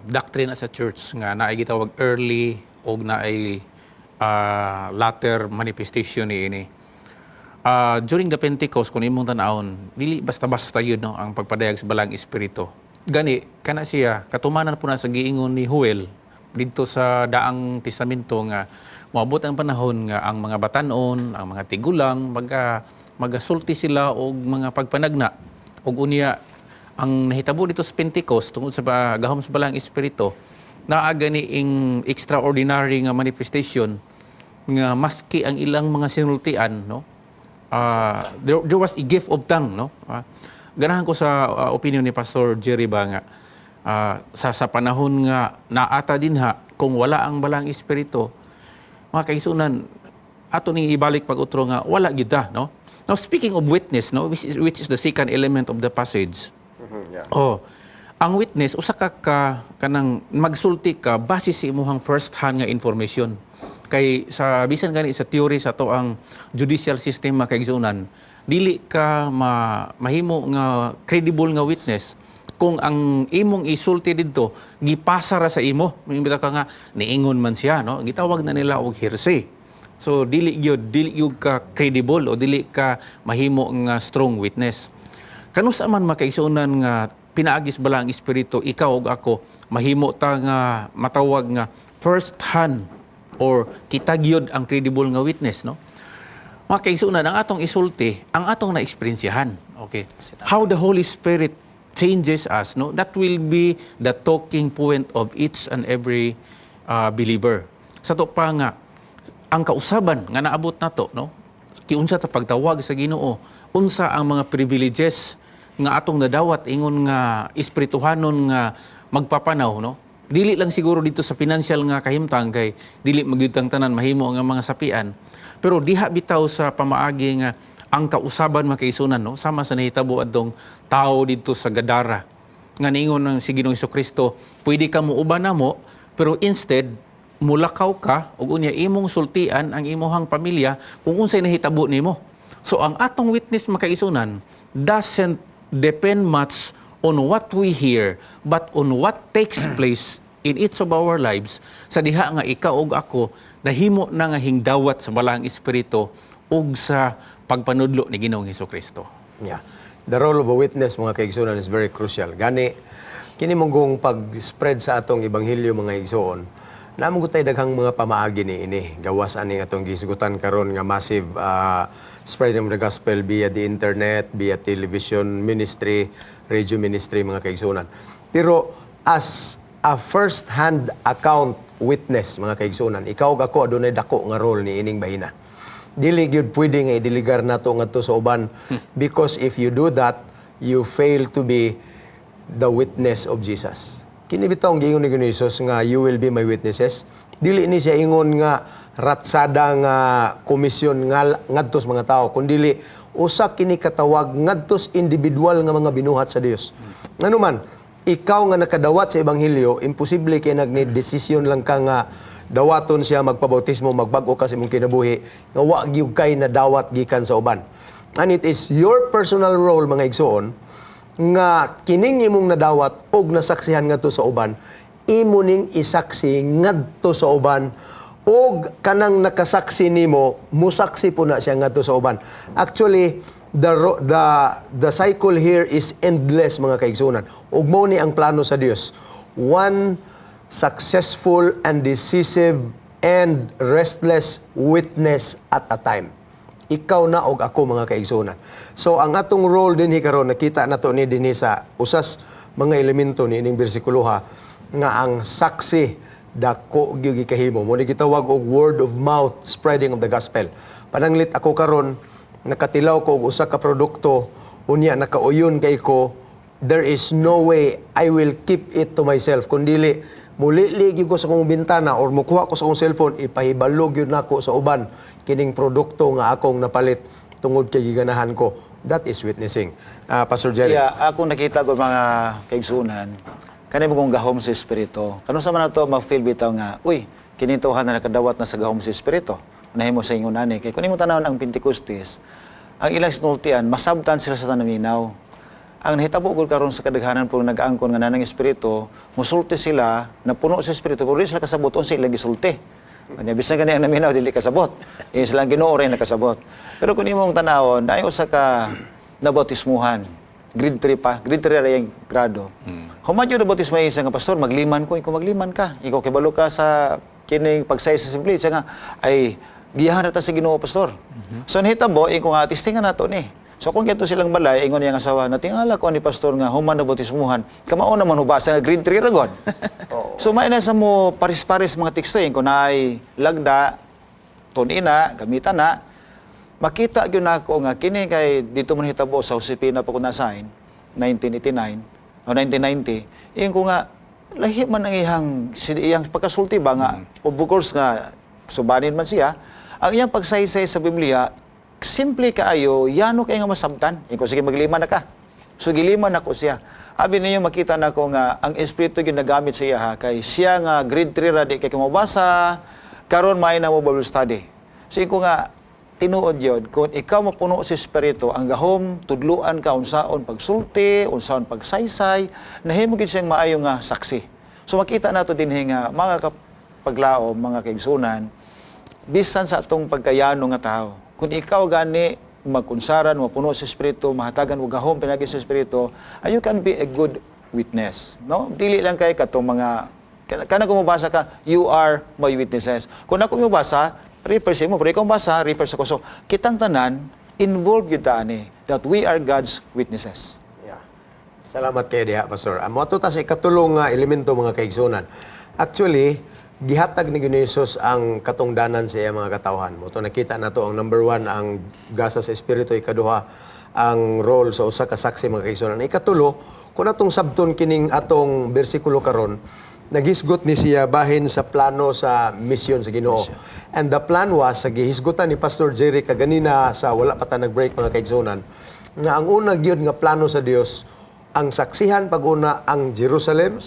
doctrine sa church nga naay gitawag early og naay latter manifestation ni ini. During the Pentecost kung imong tan-awon, dili basta-basta yun no ang pagpadayag sa balang espiritu. Gani kana siya katumanan po na sa giingon ni Joel dito sa daang testamento nga moabot ang panahon nga ang mga batanon, ang mga tigulang magasulti sila og mga pagpanagna og unya ang nahitabo dito sa Pentecost tungod sa gahom sa balang espiritu naa gani ing extraordinary nga manifestation nga maski ang ilang mga sinultian no there was a gift of tongue no ganahan ko sa opinion ni Pastor Jerry ba nga sa panahon nga naata din ha kung wala ang balang espiritu mga kaigsunan ato ning ibalik pag-utro nga wala gyud ta no. Now speaking of witness no which is the second element of the passage. Ang witness usa ka kanang magsulti ka base sa imong first hand nga information. Kay sa bisan gani sa theory sa to ang judicial system mga kaigsunan dili ka mahimo nga credible nga witness kung ang imong isulti didto gipasa ra sa imo imbita ka nga niingon man siya no gitawag na nila og hearsay so dili gyud ka credible o dili ka mahimo nga strong witness kanusa man makaigsunan nga pinaagis bala ang espiritu ikaw ug ako mahimo ta nga matawag nga first hand or kita gyud ang credible nga witness no makaigsunan ang atong isulti ang atong na-eksperyensyahan okay how the Holy Spirit changes us, no? That will be the talking point of each and every believer. Sa to pa nga, ang kausaban nga naabot nato, no? Kiunsa ta pagtawag sa Ginoo, unsa ang mga privileges nga atong nadawat ingon nga espirituhanon nga magpapanaw, no? Dili lang siguro dito sa financial nga kahimtang kay dili magyutang tanan mahimo nga mga sapian, pero diha bitaw sa pamaagi nga ang kausaban makaisunan no sama sa nahitabo adtong tao dito sa Gadara nga niingon ng si Ginoong Jesucristo pwede ka muuban namo pero instead mulakaw ka ug unya imong sultian ang imong pamilya kung unsay nahitabo nimo so ang atong witness makaisunan doesn't depend much on what we hear but on what takes place in each of our lives sa diha nga ikaw ug ako nahimo na nga hingdawat sa balang espiritu ug sa pagpanudlo ni Ginoong Jesucristo. Yeah. The role of a witness, mga kaigsunan, is very crucial. Gani, kini mong pag-spread sa atong ibanghilyo, mga igsoon, namang gutay daghang mga pamaagi ni ini. Gawas ani atong gisgutan karon nga massive spreading of the gospel via the internet, via television ministry, radio ministry, mga kaigsunan. Pero as a first-hand account witness, mga kaigsunan, ikaw ug ako adunay dako nga role ni ining bahina. dili gyud pwede nga idiligar nato ngadto sa uban because if you do that, you fail to be the witness of Jesus. Kini bitaw ang giingon ni Jesus nga you will be my witnesses. Dili ni siya ingon nga ratsada nga komisyon nga ngadto sa mga tao, kundi usa kini katawag ngadto sa individual nga mga binuhat sa Dios. Ano man, ikaw nga nakadawat sa ebanghelyo, imposible kay nagni-desisyon lang ka nga dawaton siya magpabautismo, magbag-o ka sa imong kinabuhi, nga wa gyud kay na dawat gikan sa uban. And it is your personal role, mga igsoon, nga kining imong nadawat og nasaksihan ngadto sa uban, imo ning isaksi ngadto sa uban, og kanang nakasaksi nimo, musaksi po na siya ngadto sa uban. Actually, the cycle here is endless, mga kaigsunan. Ug mao ni ang plano sa Dios. One successful and decisive and restless witness at a time. Ikaw na og ako, mga kaigsunan. So ang atong role dinhi karon nakita nato ni dinhi sa usas mga elemento ni ining bersikuloha nga ang saksi dako gyud gikahimo. Mo ni gitawag og word of mouth spreading of the gospel. Pananglit ako karon nakatilaw ko og usa ka produkto unya nakauyon kay ko, there is no way I will keep it to myself. Kundili mulili gyud ko sa akong bintana or mukuha ko sa akong cellphone, ipahibalo gyud nako sa uban kining produkto nga akong napalit tungod kay giganahan ko. That is witnessing. Pastor Jerry. Yeah, akong nakita ko mga kaigsunan, kanay mo kong gahom sa Espiritu. Kano sa man nato ma-feel bitaw nga, uy, kinintuhan na nakadawat na sa gahom sa Espiritu. Unahin mo sa ingon ani kay kunin mo tanawon ang Pentecostes, ang ilang sinultian masabtan sila sa tanaminaw. Ang nahitabo gud karon sa kadaghanan pug nag-angkon nga nanang Espiritu, musulti sila na puno sa Espiritu pero di sila kasabot unsa ilang gisulti. Anya bisan gani ang naminaw dili kasabot. Silang Ginoo ray nakasabot. Pero kun imong tanawon, dayon usa ka nabautismuhan. Grade 3 pa, grade 3 ra yung grado. Humadyo na bautismo isa nga pastor, magliman ko, ikaw magliman ka. Ikaw kibalo ka sa kining pagsay sa assembly, siya nga ay giyahan ta sa Ginoo pastor. So nahitabo iko nga testingan nato ni. So kung gato silang balay, ingon niya nga asawa, natingala ko ni pastor nga human na bautismuhan. Kamao naman ubasa nga grade 3 ra god. So may na sa mo paris-paris mga teksto ing kunay lagda tunina, gamitan na. Makita gyud nako nga kini kay dito man hitabo sa Josepina pa ko na-sign 1989 o 1990. Ing ko nga lahi man ang iyang pagkasulti ba nga of course nga subanin man siya. Ang iyang pagsaysay sa Biblia simple kaayo, yano kay nga masabtan. Iko sige magliman na ka. So giliman nako siya. Abi ninyo makita nako nga ang espiritu ginagamit sa iya kay siya nga grade 3 ra di kay mabasa karon may na mo Bible study. So iko nga tinuod yun, kung ikaw mapuno sa espiritu, ang gahom, tudluan ka, unsaon pagsulti, unsaon pagsaysay, nahimo gid siyang maayo nga saksi. So makita nato din nga mga kapaglaom, mga kaigsunan, bisan sa atong pagkayano nga tao. Kung ikaw gani magkunsaran, mapuno sa espiritu, mahatagan og gahom pinagi sa espiritu, you can be a good witness. No? Dili lang kay katong mga kana kung mabasa ka, you are my witnesses. Kung ako mabasa, refer sa mo, pero ikaw basa, refer sa ko. So, kitang tanan, involved kita ani, that we are God's witnesses. Yeah. Salamat kayo diha, Pastor. Moto ta sa ikatulong nga elemento, mga kaigsunan. Actually, gihatag ni Jesus ang katungdanan sa iya mga katawhan. Moto nakita nato ang number 1 ang gasa sa espiritu, ikaduha ang role sa usa ka saksi, mga kaigsunan. Ikatulo, kung atong sabton kining atong bersikulo karon, nagisgot ni siya bahin sa plano sa misyon sa Ginoo. And the plan was, sa gihisgutan ni Pastor Jerry kaganina sa wala pa ta nag-break, mga kaigsunan, nga ang unang gyud nga plano sa Dios, ang saksihan pag-una ang Jerusalem.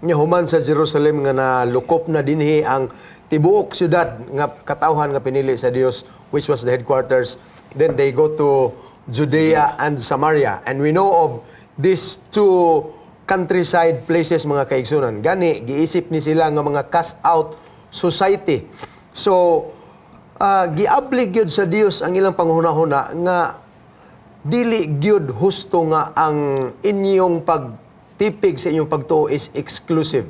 Nya human sa Jerusalem nga nalukop na dinhi ang tibuok syudad nga katawhan nga pinili sa Dios, which was the headquarters. Then they go to Judea and Samaria. And we know of these two countryside places, mga kaigsunan. Gani, giisip ni sila nga mga cast out society. So, giabli gyud sa Dios ang ilang panghunahuna nga dili gyud husto nga ang inyong pagtipig sa inyong pagtuo is exclusive.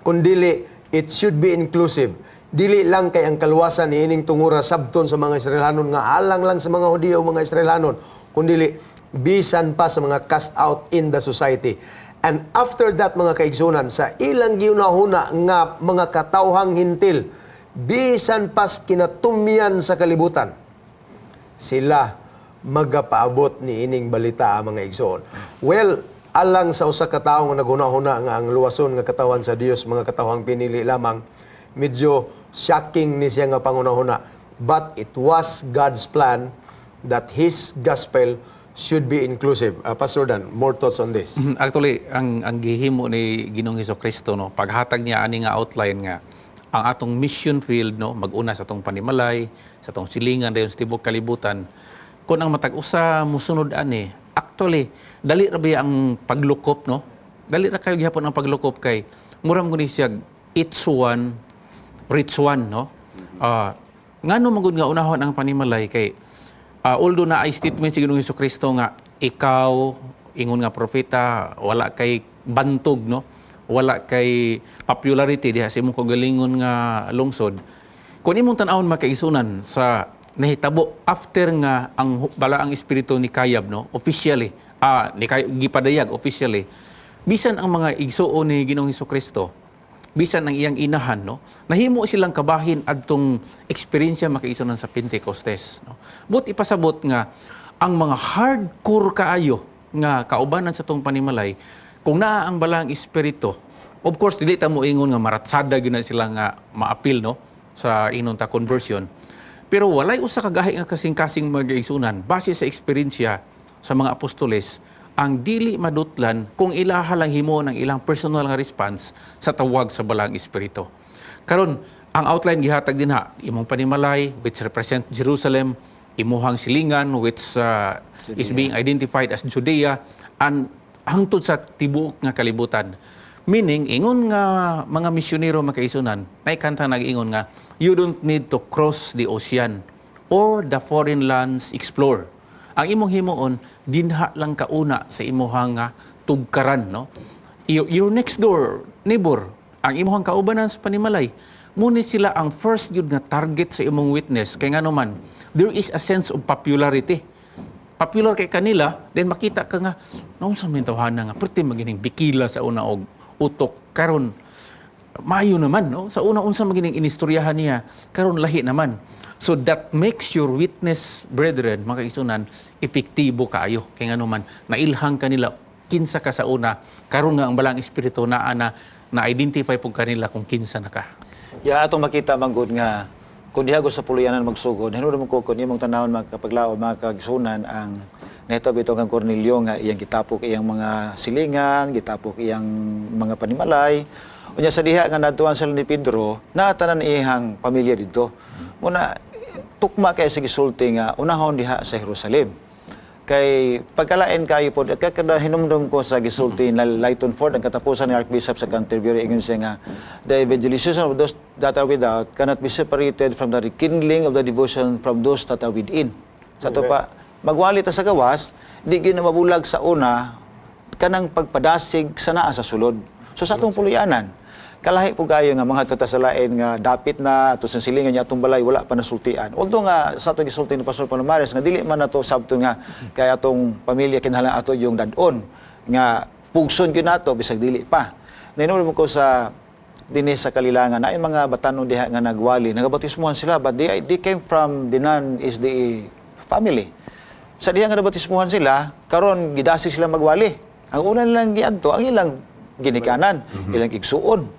Kundili, it should be inclusive. Dili lang kay ang kaluwasan ni ining tungura sabton sa mga Israelanon nga alang lang sa mga Hudiyo mga Israelanon, kundili bisan pa sa mga cast out in the society. And after that, mga kaigsunan, sa ilang giunahuna nga mga katawhang hintil, bisan pas kinatumyan sa kalibutan, sila magapaabot ni ining balita ang mga igsoon. Well, alang sa usa ka tawo nga naghuna-huna nga ang luwason nga katawan sa Dios mga katawang pinili lamang, medyo shocking ni siya nga pangunahuna. But it was God's plan that His gospel should be inclusive. Pastor Dan, more thoughts on this? Actually, ang gihimo ni Ginoong Hesukristo, no, paghatag niya ani nga outline nga ang atong mission field, no, mag-una sa atong panimalay, sa atong silingan dayon sa tibuok kalibutan. Kung ang matag-usa musunod ani, actually dali ra ba ang paglukop, no? Dali ra kayo gihapon ang paglukop kay muram guni siya each one rich one, no? Ngano magud nga unahon ang panimalay kay although na ay statement si Ginoong Hesukristo nga ikaw ingon nga propeta wala kay bantog, no, wala kay popularity diha sa imong kagalingon nga lungsod, kung imong tan-awon makaisunan sa nahitabo after nga ang balaang espiritu ni Kayab, no, officially ni gipadayag officially, bisan ang mga igsuon ni Ginoong Hesukristo, bisan ang iyang inahan, no, nahimo silang kabahin adtong eksperyensya makaisunan sa Pentecostes, no. But ipasabot nga ang mga hardcore kaayo nga kaubanan sa tong panimalay, kung naa ang balang espiritu, of course dili ta mo ingon nga maratsada gyud na sila nga maapil, no, sa inon ta conversion. Pero walay usa ka gahi nga kasing-kasing mag-igsunan base sa eksperyensya sa mga apostoles ang dili madutlan kung ilaha lang himo ng ilang personal nga response sa tawag sa balang espiritu. Karon, ang outline gihatag din ha, imong panimalay which represent Jerusalem, imuhang silingan which is being identified as Judea, and hangtod sa tibuok nga kalibutan. Meaning, ingon nga mga misyonero makaisunan, naikanta nag-ingon nga, you don't need to cross the ocean or the foreign lands explore. Ang imong himuon, dinha lang kauna sa imuhang tugkaran, no? Your next door neighbor, ang imuhang kaubanan sa panimalay, muni sila ang first yun nga target sa imong witness. Kaya nga naman, there is a sense of popularity. Popular kay kanila, then makita ka nga, naon sa mintawahan nga, perti magining bikila sa una og utok. Karon, maayo naman, no? Sa una unsa magining inistoryahan niya, karon lahi naman. So that makes your witness, brethren, mga kaisunan, epektibo kaayo. Kaya nga naman, nailhang kanila, kinsa ka sa una, karon nga ang balang espiritu na-identify po kanila kung kinsa na ka. Ya, atong makita manggod nga, kung diha ko sa puluyanan magsugod, hinuro mo ko kung imong tanawon magkapaglaod, mga kagsunan, ang neto bitong kang Cornelio nga iyang gitapok iyang mga silingan, gitapok iyang mga panimalay. Unya sa diha nga natuan sila ni Pedro, naatanan iyang pamilya dito. Muna, tukma kay sa gisulti nga unahon diha sa Jerusalem. Kay pagkalain kayo po, kada hinumdum ko sa gisulti na Lighton Ford, ang katapusan ni Archbishop sa Canterbury, ingon siya nga, the evangelization of those that are without cannot be separated from the rekindling of the devotion from those that are within. Sa to pa, magwali ta sa gawas, di gyud na mabulag sa una, kanang pagpadasig sa naa sa sulod. So sa atong puluyanan, kalahi po kayo nga mga tatasalain nga dapit na ato sa silingan niya atong balay wala pa nasultian. Although nga sa atong gisulti ni Pastor Palomares nga dili man nato sabton nga kay atong pamilya kinahanglan ato yung dadon nga pugson gyud nato bisag dili pa. Nainulong mo ko sa dinhi sa Kalilangan na ay mga batanon diha nga nagwali, nagabautismuhan sila but they came from the non-SDA family. Sa diha nga nabautismuhan sila, karon gidasig sila magwali. Ang una nilang giadto ang ilang ginikanan, ilang igsuon.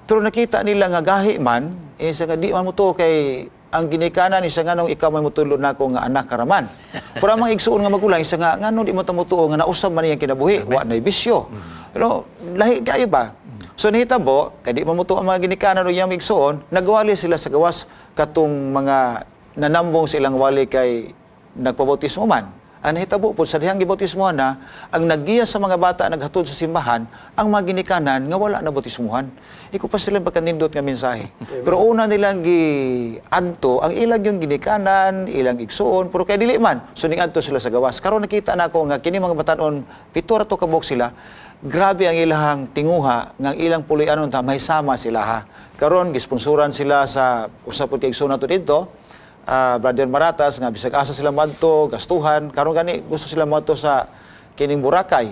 Pero nakita nila nga gahi man, isa nga di man mo to kay ang ginikanan isa nga nung ikaw may mutulod na ako nga anak karaman. Pero ang mga igsuon nga magulang isa nga ngano di mo ta mutuo nga nausab man iyang kinabuhi, wa nay bisyo. Pero lahi kayo ba? So nihitabo, kay di man mutuo ang mga ginikanan o iyang igsuon, nagwali sila sa gawas katong mga nanambong silang wali kay nagpabautismo man. Ang nahitabo po sa dihang gibautismuhan na ang naggiya sa mga bata naghatod sa simbahan ang mga ginikanan nga wala na bautismuhan. Iko pa sila pagkanindot nga mensahe. Pero una nilang giadto ang ilang yung ginikanan, ilang igsuon, pero kay dili man so ning-adto sila sa gawas. Karon nakita nako nga kini mga batanon pito ra to kabuk sila. Grabe ang ilang tinguha nga ang ilang puloy-anon ta may sama sila ha. Karon gisponsoran sila sa usapon kay igsoon nato dito. Brother Maratas nga bisag asa sila madto gastuhan karon gani gusto sila madto sa kining Boracay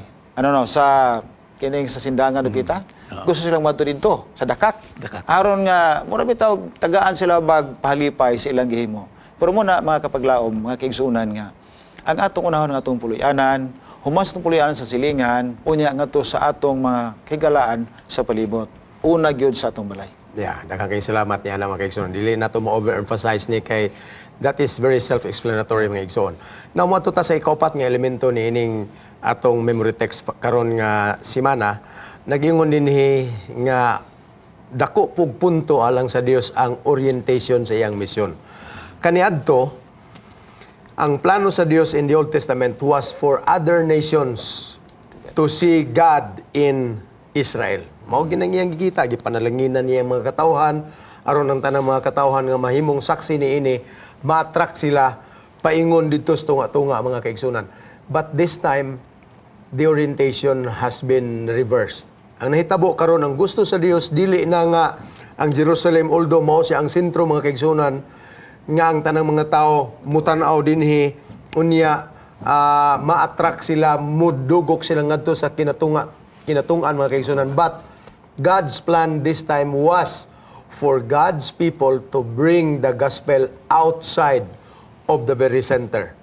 sa kining sa Sindangan Lupita gusto silang madto didto sa Dakak. Aron nga mura bitaw tagaan sila bag pahalipay sa ilang gihimo Pero muna mga kapaglaom, mga kaigsunan nga, ang atong unahon ng atong puloy-anan, humas ng puloy-anan sa silingan, unya nga to sa atong mga higalaan sa palibot. Una gyud sa atong balay. Yeah, nakakaisalamat niya na mga kaigsoon. Dili na ito ma-overemphasize ni kay that is very self-explanatory mga kaigsoon. Now, mo ta sa ikaupat nga elemento ni ining atong memory text karon nga simana, nagingon din nga dako pug punto alang sa Dios ang orientation sa iyang misyon. Kaniadto, ang plano sa Dios in the Old Testament was for other nations to see God in Israel. Mao ginang iyang gikita, gipanalanginan niya ang mga katawhan, aron ang tanang mga katawhan nga mahimong saksi niini, ma-attract sila paingon dito sa tunga-tunga mga kaigsunan. But this time, the orientation has been reversed. Ang nahitabo karon ang gusto sa Dios dili na nga ang Jerusalem, although mao siya ang sentro mga kaigsunan, nga ang tanang mga tao mutanaw dinhi unya ma-attract sila, mudugok sila ngadto sa kinatungan mga kaigsunan. But God's plan this time was for God's people to bring the gospel outside of the very center.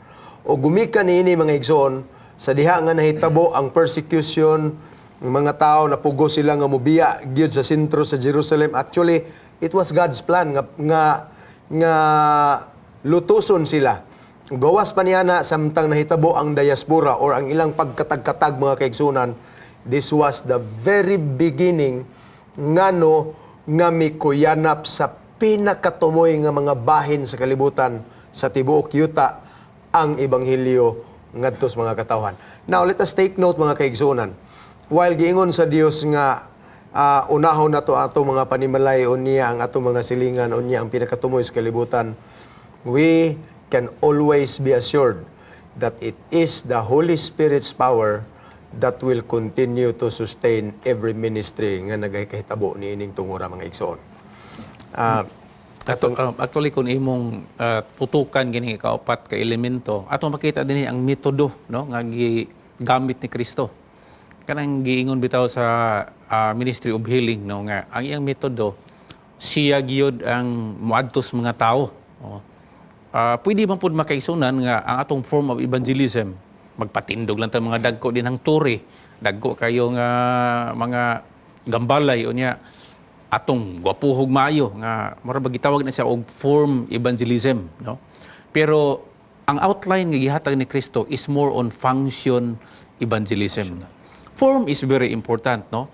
O gumikan niini mga igsoon sa diha nga nahitabo ang persecution ng mga tao, napugo sila nga mubiya gyud sa sentro sa Jerusalem. Actually, it was God's plan nga lutuson sila. Gawas pa niya na samtang nahitabo ang diaspora or ang ilang pagkatag-katag mga kaigsunan. This was the very beginning ngano nga mikuyanap sa pinakatumoy nga mga bahin sa kalibutan sa tibuok yuta ang ebanghelyo ngadto sa mga katawhan. Now, let us take note mga kaigsunan. While giingon sa Dios nga unahon nato ato mga panimalay unya ang ato mga silingan unya ang pinakatumoy sa kalibutan, we can always be assured that it is the Holy Spirit's power that will continue to sustain every ministry nga nagkahitabo ni ining tungura mga igsoon. Actually, kung imong tutukan gini kaupat ka elemento, ato makita din ang metodo no nga gamit ni Kristo. Kanang giingon bitaw sa Ministry of Healing no nga ang iyang metodo siya gyud ang moadtos mga tao. Pwede man pud makaisunan nga ang atong form of evangelism magpatindog lang ta mga dagko din ang turi, dagko kayo nga mga gambalay unya atong gwapuhog maayo nga mura gitawag na siya og form evangelism no. Pero ang outline nga gihatag ni Kristo is more on function evangelism. Form is very important, no?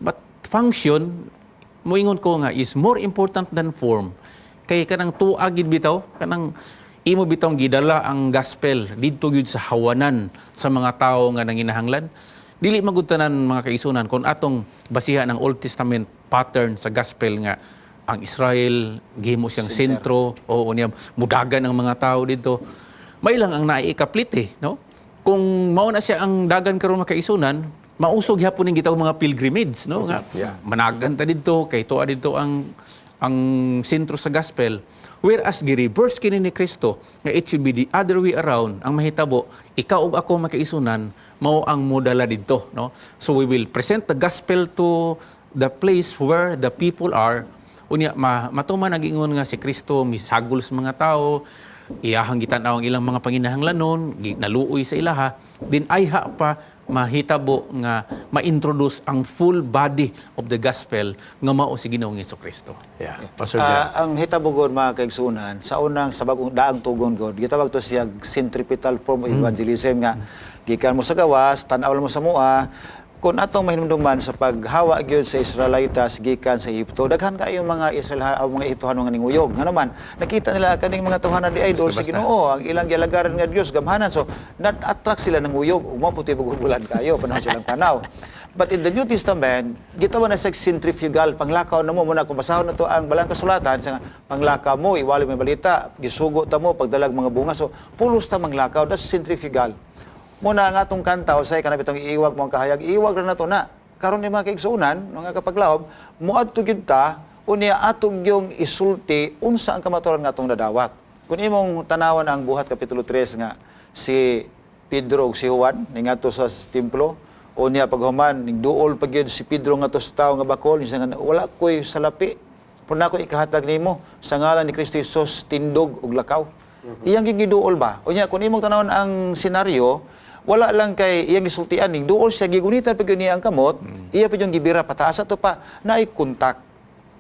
But function, moingon ko nga, is more important than form. Kay kanang tuagid bitaw, kanang imo bitaw gidala ang gospel didto gyud sa hawanan sa mga tao nga nanginahanglan. Dili magutanan mga kaisunan kung atong basihan ang Old Testament pattern sa gospel nga ang Israel gihimo siyang sentro o unya mudagan ang mga tao dito. May lang ang naiikaplite, no? Kung mao na siya ang dagan karon mga kaisunan, mausog hapon ning gitaw mga pilgrimage no nga managan ta didto kay tuwa didto ang sentro sa gospel, whereas gi-reverse kini ni Kristo nga it should be the other way around. Ang mahitabo ikaw ug ako makaisunan mao ang modala didto no. So we will present the gospel to the place where the people are unya matuman nagingon nga si Kristo misagol sa mga tao, iyahang gitan-aw ang ilang mga panginahanglanon, naluoy sa ilaha, din ayha pa mahitabo nga ma-introduce ang full body of the gospel nga mao si Ginoong Jesucristo. Yeah, Pastor Jan. Ang hitabo god mga kaigsunan sa unang sa bagong daang tugon god gitawag to siya centripetal form of evangelism nga gikan mo sa gawas tan-aw mo sa mua. Kung atong mahinumduman sa paghawa gyud sa Israelitas gikan sa Ehipto, daghan kayo mga mga Ehiptohano nga ninguyog. Nga naman, nakita nila kaning mga tuhanan di idol sa Ginoo, ang ilang gilagaran nga Dios gamhanan. So, na-attract sila ng uyog, umaputi bulan kayo panahon silang panaw. But in the New Testament, gitawa na sa centrifugal panglakaw na mo muna kung basahon na to ang balang kasulatan sa panglakaw mo, iwali mo balita, gisugo ta mo pagdalag mga bunga. So, pulos ta manglakaw, that's centrifugal. Muna nga atong kanta o say kanang bitong iiwag mo ang kahayag, iiwag ra nato na. Karon ni mga kaigsunan, mga kapaglaom, moadto gyud ta unya atong yung isulti unsa ang kamatuoran nga atong nadawat. Kung imong tanawan ang buhat kapitulo 3 nga si Pedro ug si Juan ningadto sa templo, unya paghuman ning duol pa gyud si Pedro ngadto sa tawo nga bakol, niya nga wala koy salapi. Puna ko ikahatag nimo sa ngalan ni Kristo Jesus tindog ug lakaw. Iyang giduol ba? Unya kun imong tanawon ang senaryo, wala lang kay iyang gisultian ning duol siya gigunitan pag niya ang kamot, iya pa yung gibira pataas ato pa naay kontak.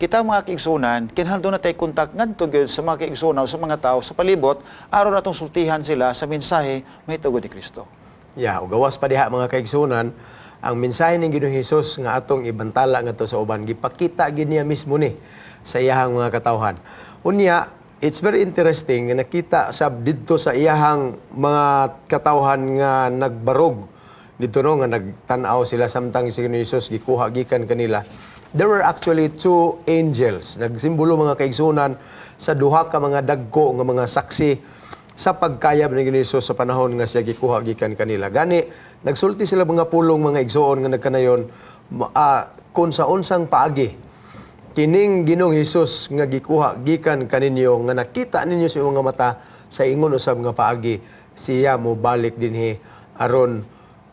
Kita mga kaigsunan, kinahanglan na tay kontak ngadto gyud sa mga kaigsunan sa mga tao sa palibot aron atong sultihan sila sa mensahe may tugod ni Kristo. Ya, ug gawas pa diha mga kaigsunan, ang mensahe ni Ginoong Hesus nga atong ibantala ngadto sa uban gipakita gid niya mismo ni sa iyahang mga katawhan. Unya, it's very interesting nga nakita sa didto sa iyahang mga katawhan nga nagbarog dito no nga nagtan-aw sila samtang si Ginoong Hesus gikuha gikan kanila. There were actually two angels nagsimbolo mga kaigsunan sa duha ka mga dagko nga mga saksi sa pagkayab ni Ginoong Hesus sa panahon nga siya gikuha gikan kanila. Gani nagsulti sila mga pulong mga igsoon nga nagkanayon kung sa unsang paagi kining Ginoong Hesus nga gikuha gikan kaninyo nga nakita ninyo sa inyong mga mata sa ingon usab nga paagi siya mo balik dinhi aron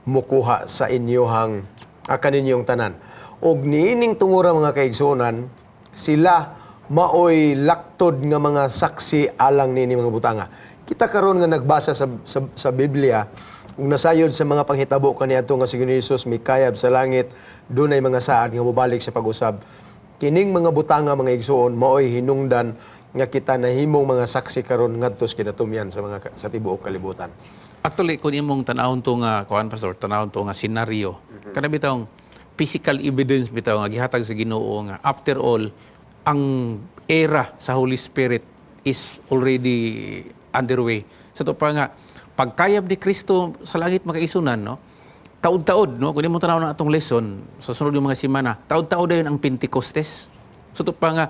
mukuha sa inyohang kaninyong tanan. Og niining tungura mga kaigsunan, sila maoy laktod nga mga saksi alang nini mga butanga. Kita karon nga nagbasa sa Biblia, kung nasayod sa mga panghitabo kaniadto nga si Ginoong Hesus mikayab sa langit, dunay mga saad nga mobalik sa pag-usab. Kining mga butanga mga igsoon maoy hinungdan nga kita nahimong mga saksi karon ngadto sa kinatumyan sa tibuok kalibutan. Actually, kung imong tanawon to nga, kuan pastor, tanawon to nga senaryo, kana bitawng physical evidence bitaw nga gihatag sa Ginoo nga after all ang era sa Holy Spirit is already underway. Sa to pa nga pagkayab ni Kristo sa langit makaisunan no. Taud-taud no kun imong tanaw na atong lesson sa sunod yung mga semana. Taud-taud dayon ang Pentecostes. Sa to pa nga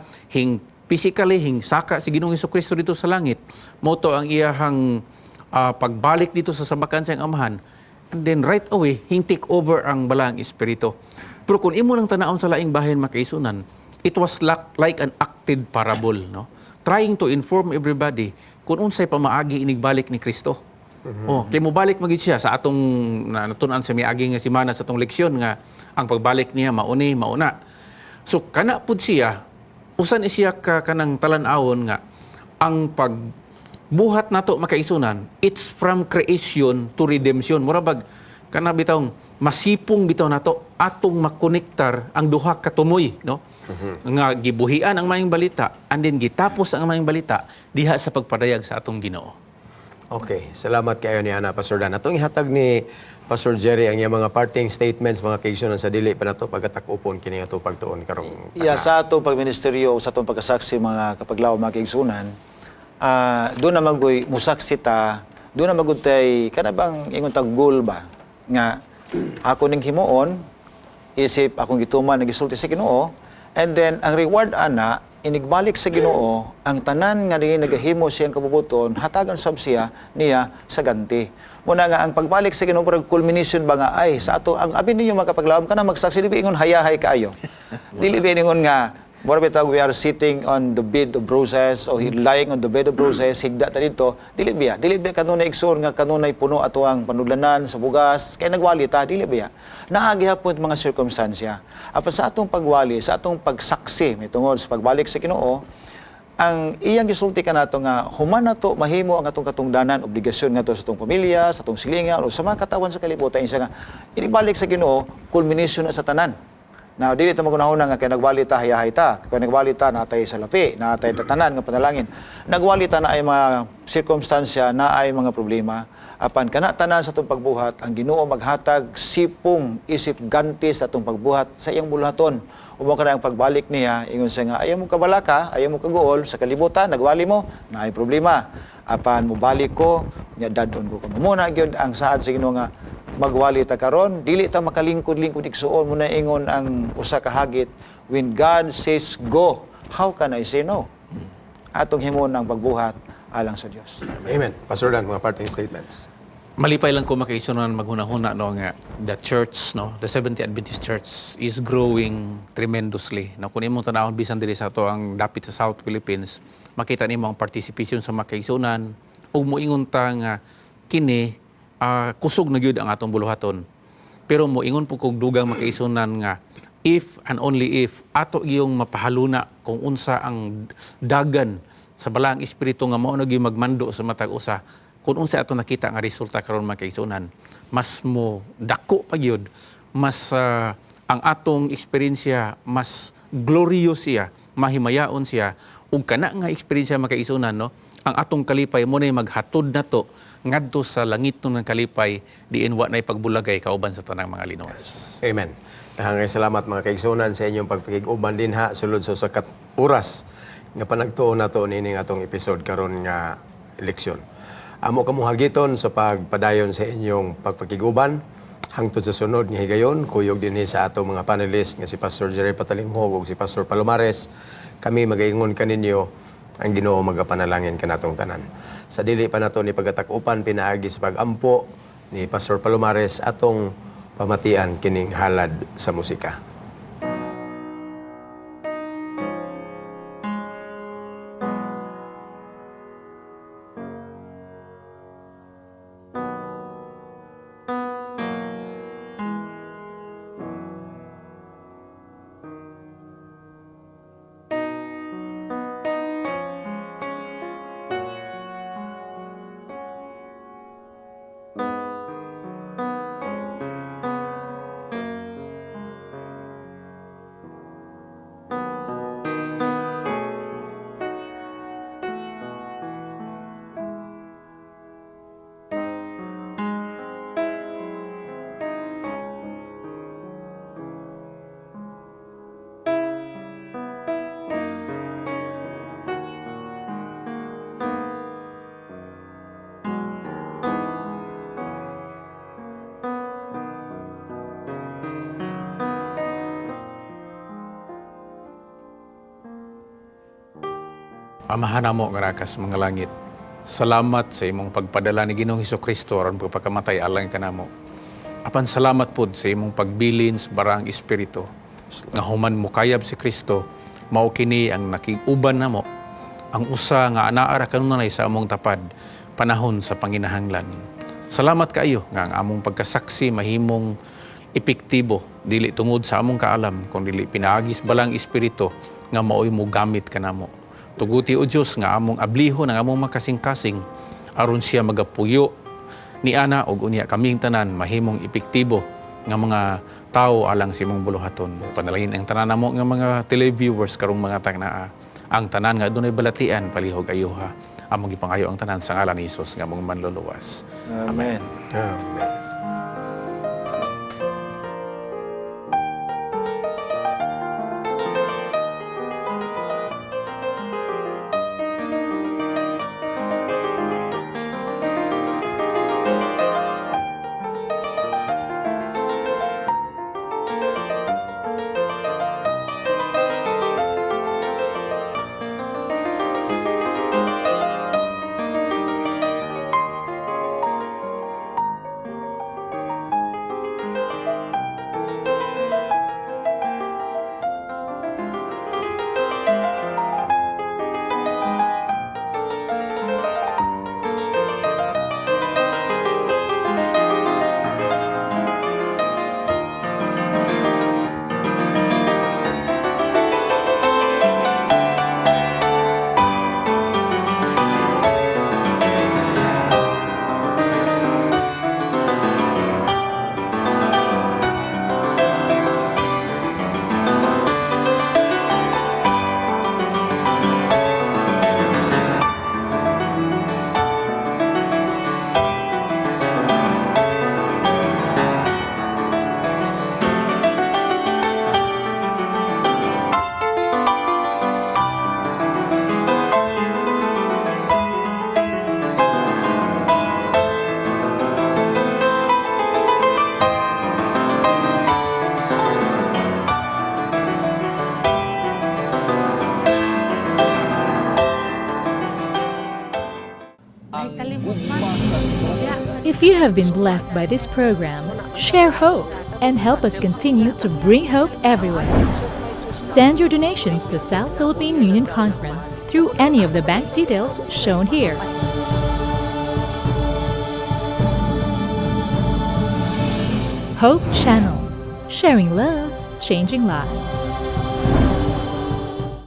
physically saka si Ginoong Hesukristo dito sa langit. Moto ang iyahang pagbalik dito sa sabakan sa iyang amahan. And then right away, take over ang balang espiritu. Pero kung imo nang tanaon sa laing bahin makaisunan, it was like an acted parable, no? Trying to inform everybody kung unsay pamaagi inigbalik ni Kristo. Kay mo balik magid siya sa atong natunan sa miagi nga semana sa atong leksyon nga ang pagbalik niya mauna. So kana pud siya usan siya ka kanang talan-awon nga ang buhat nato makaisunan, it's from creation to redemption. Murabag, kana bitawng masipong bitaw nato atong makonektar ang duha ka tumoy, no? Nga gibuhian ang maayong balita and then gitapos ang maayong balita diha sa pagpadayag sa atong Ginoo. Okay, salamat kayo ni Ana Pastor Dan. Atong ihatag ni Pastor Jerry ang iyang mga parting statements mga kaigsunan sa dili pa nato pagkatakupon kini atong pagtuon karong Sa atong pagministeryo, sa atong pagkasaksi mga kapaglaw mga kaigsunan, doon na magoy musaksita, doon na magutay kanabang ingon tag goal ba nga ako ning himuon isip akong gituman nagisulti sa Ginoo and then ang reward ana inigbalik sa Ginoo ang tanan nga dinhi nagahimo siyang kabubuton hatagan sab siya niya sa ganti. Muna nga ang pagbalik sa Ginoo parang culmination ba nga ay sa ato ang abi ninyo makapaglaom kana magsaksi dili ingon hayahay kaayo. Dili ingon nga more bitag we are sitting on the bed of roses or lying on the bed of roses higda ta dito dili biya kanunay igsoon nga kanunay puno ato ang panudlanan sa bugas kay nagwali ta dili biya naagi hapon mga circumstansya apan sa atong pagwali sa atong pagsaksi mitungod sa pagbalik sa Ginoo ang iyang gisulti kanato nga human nato mahimo ang atong katungdanan obligasyon ngadto sa atong pamilya sa atong silingan o sa mga katawan sa kalibutan siya nga inibalik sa Ginoo culmination na sa tanan. Now, dili ito magunahon nga kay nagwalita, hayahay ta. Kaya nagwalita, natay sa lapi, natay tatanan, nga panalangin. Nagwalita na ay mga sirkumstansya, na ay mga problema. Apan kana tanan sa itong pagbuhat, ang Ginoo maghatag sipong isip ganti sa itong pagbuhat sa iyang bulaton. Umo ka na ang pagbalik niya, ingon siya nga, ayaw mo kabalaka, ayaw mo kaguol, sa kalibutan, nagwali mo, na ay problema. Apan mo balik ko, niya dadon ko. Muna gyud ang saad sa Ginoo nga, magwali ta karon dili ta makalingkod-lingkod igsuon mo na ingon ang usa ka hagit when God says go how can I say no atong himon ang pagbuhat alang sa Dios. Amen. Pastor Dan, mga parting statements. Malipay lang ko makaisunan maghuna-huna no nga the church no the Seventh-day Adventist Church is growing tremendously. Na kun imong tanawon bisan diri sa ato ang dapit sa South Philippines makita nimo ang participation sa makaisunan ug moingon ta nga kini kusog na gyud ang atong buluhaton. Pero moingon po kog dugang makaisunan nga if and only if ato iyong mapahaluna kung unsa ang dagan sa balaang espiritu nga mao nagi magmando sa matag usa kun unsa ato nakita nga resulta karon mga kaigsunan, mas mo dako pa gyud, mas ang atong eksperyensya mas glorious siya, mahimayaon siya ug kana nga eksperyensya mga kaigsunan, no, ang atong kalipay mo nay maghatod nato ngadto sa langit ng kalipay diin wa nay pagbulagay kauban sa tanang mga linuwas. Amen. Hangay salamat mga kaigsunan sa inyong pagpakiguban din ha sulod sa sakat oras nga panagtuon nato nining atong episode karon nga eleksyon. Amo kamo hagiton sa pagpadayon sa inyong pagpakiguban hangtod sa sunod nga higayon kuyog dinhi sa atong mga panelist nga si Pastor Jerry Patalinghog ug si Pastor Palomares. Kami magaingon kaninyo ang Ginoo magapanalangin kanatong tanan. Sa dili pa nato ni pagatakupan pinaagi sa pagampo ni Pastor Palomares atong pamatian kining halad sa musika. Amahan namo nga rakas mga langit. Salamat sa imong pagpadala ni Ginoong Hesukristo aron pagpakamatay alang kanamo. Apan salamat pod sa imong pagbilin sa barang espiritu nga human mo kayab si Kristo mao kini ang nakig-uban namo ang usa nga anaara kanunay sa among tapad panahon sa panginahanglan. Salamat kaayo nga ang among pagkasaksi mahimong epektibo dili tungod sa among kaalam kundi dili pinaagis balang espiritu nga maoy mo gamit kanamo. Tuguti o Diyos nga among abliho ng among makasing-kasing aron siya magapuyo ni ana og unya kaming tanan mahimong epektibo nga mga tao alang sa imong buluhaton. Panalangin ang tanan namo nga mga televiewers karong mga tagnaa. Ang tanan nga adunay balatian palihog ayuha. Among gipangayo ang tanan sa ngalan ni Hesus nga among manluluwas. Amen. Amen. If you have been blessed by this program, share hope and help us continue to bring hope everywhere. Send your donations to South Philippine Union Conference through any of the bank details shown here. Hope Channel, sharing love, changing lives.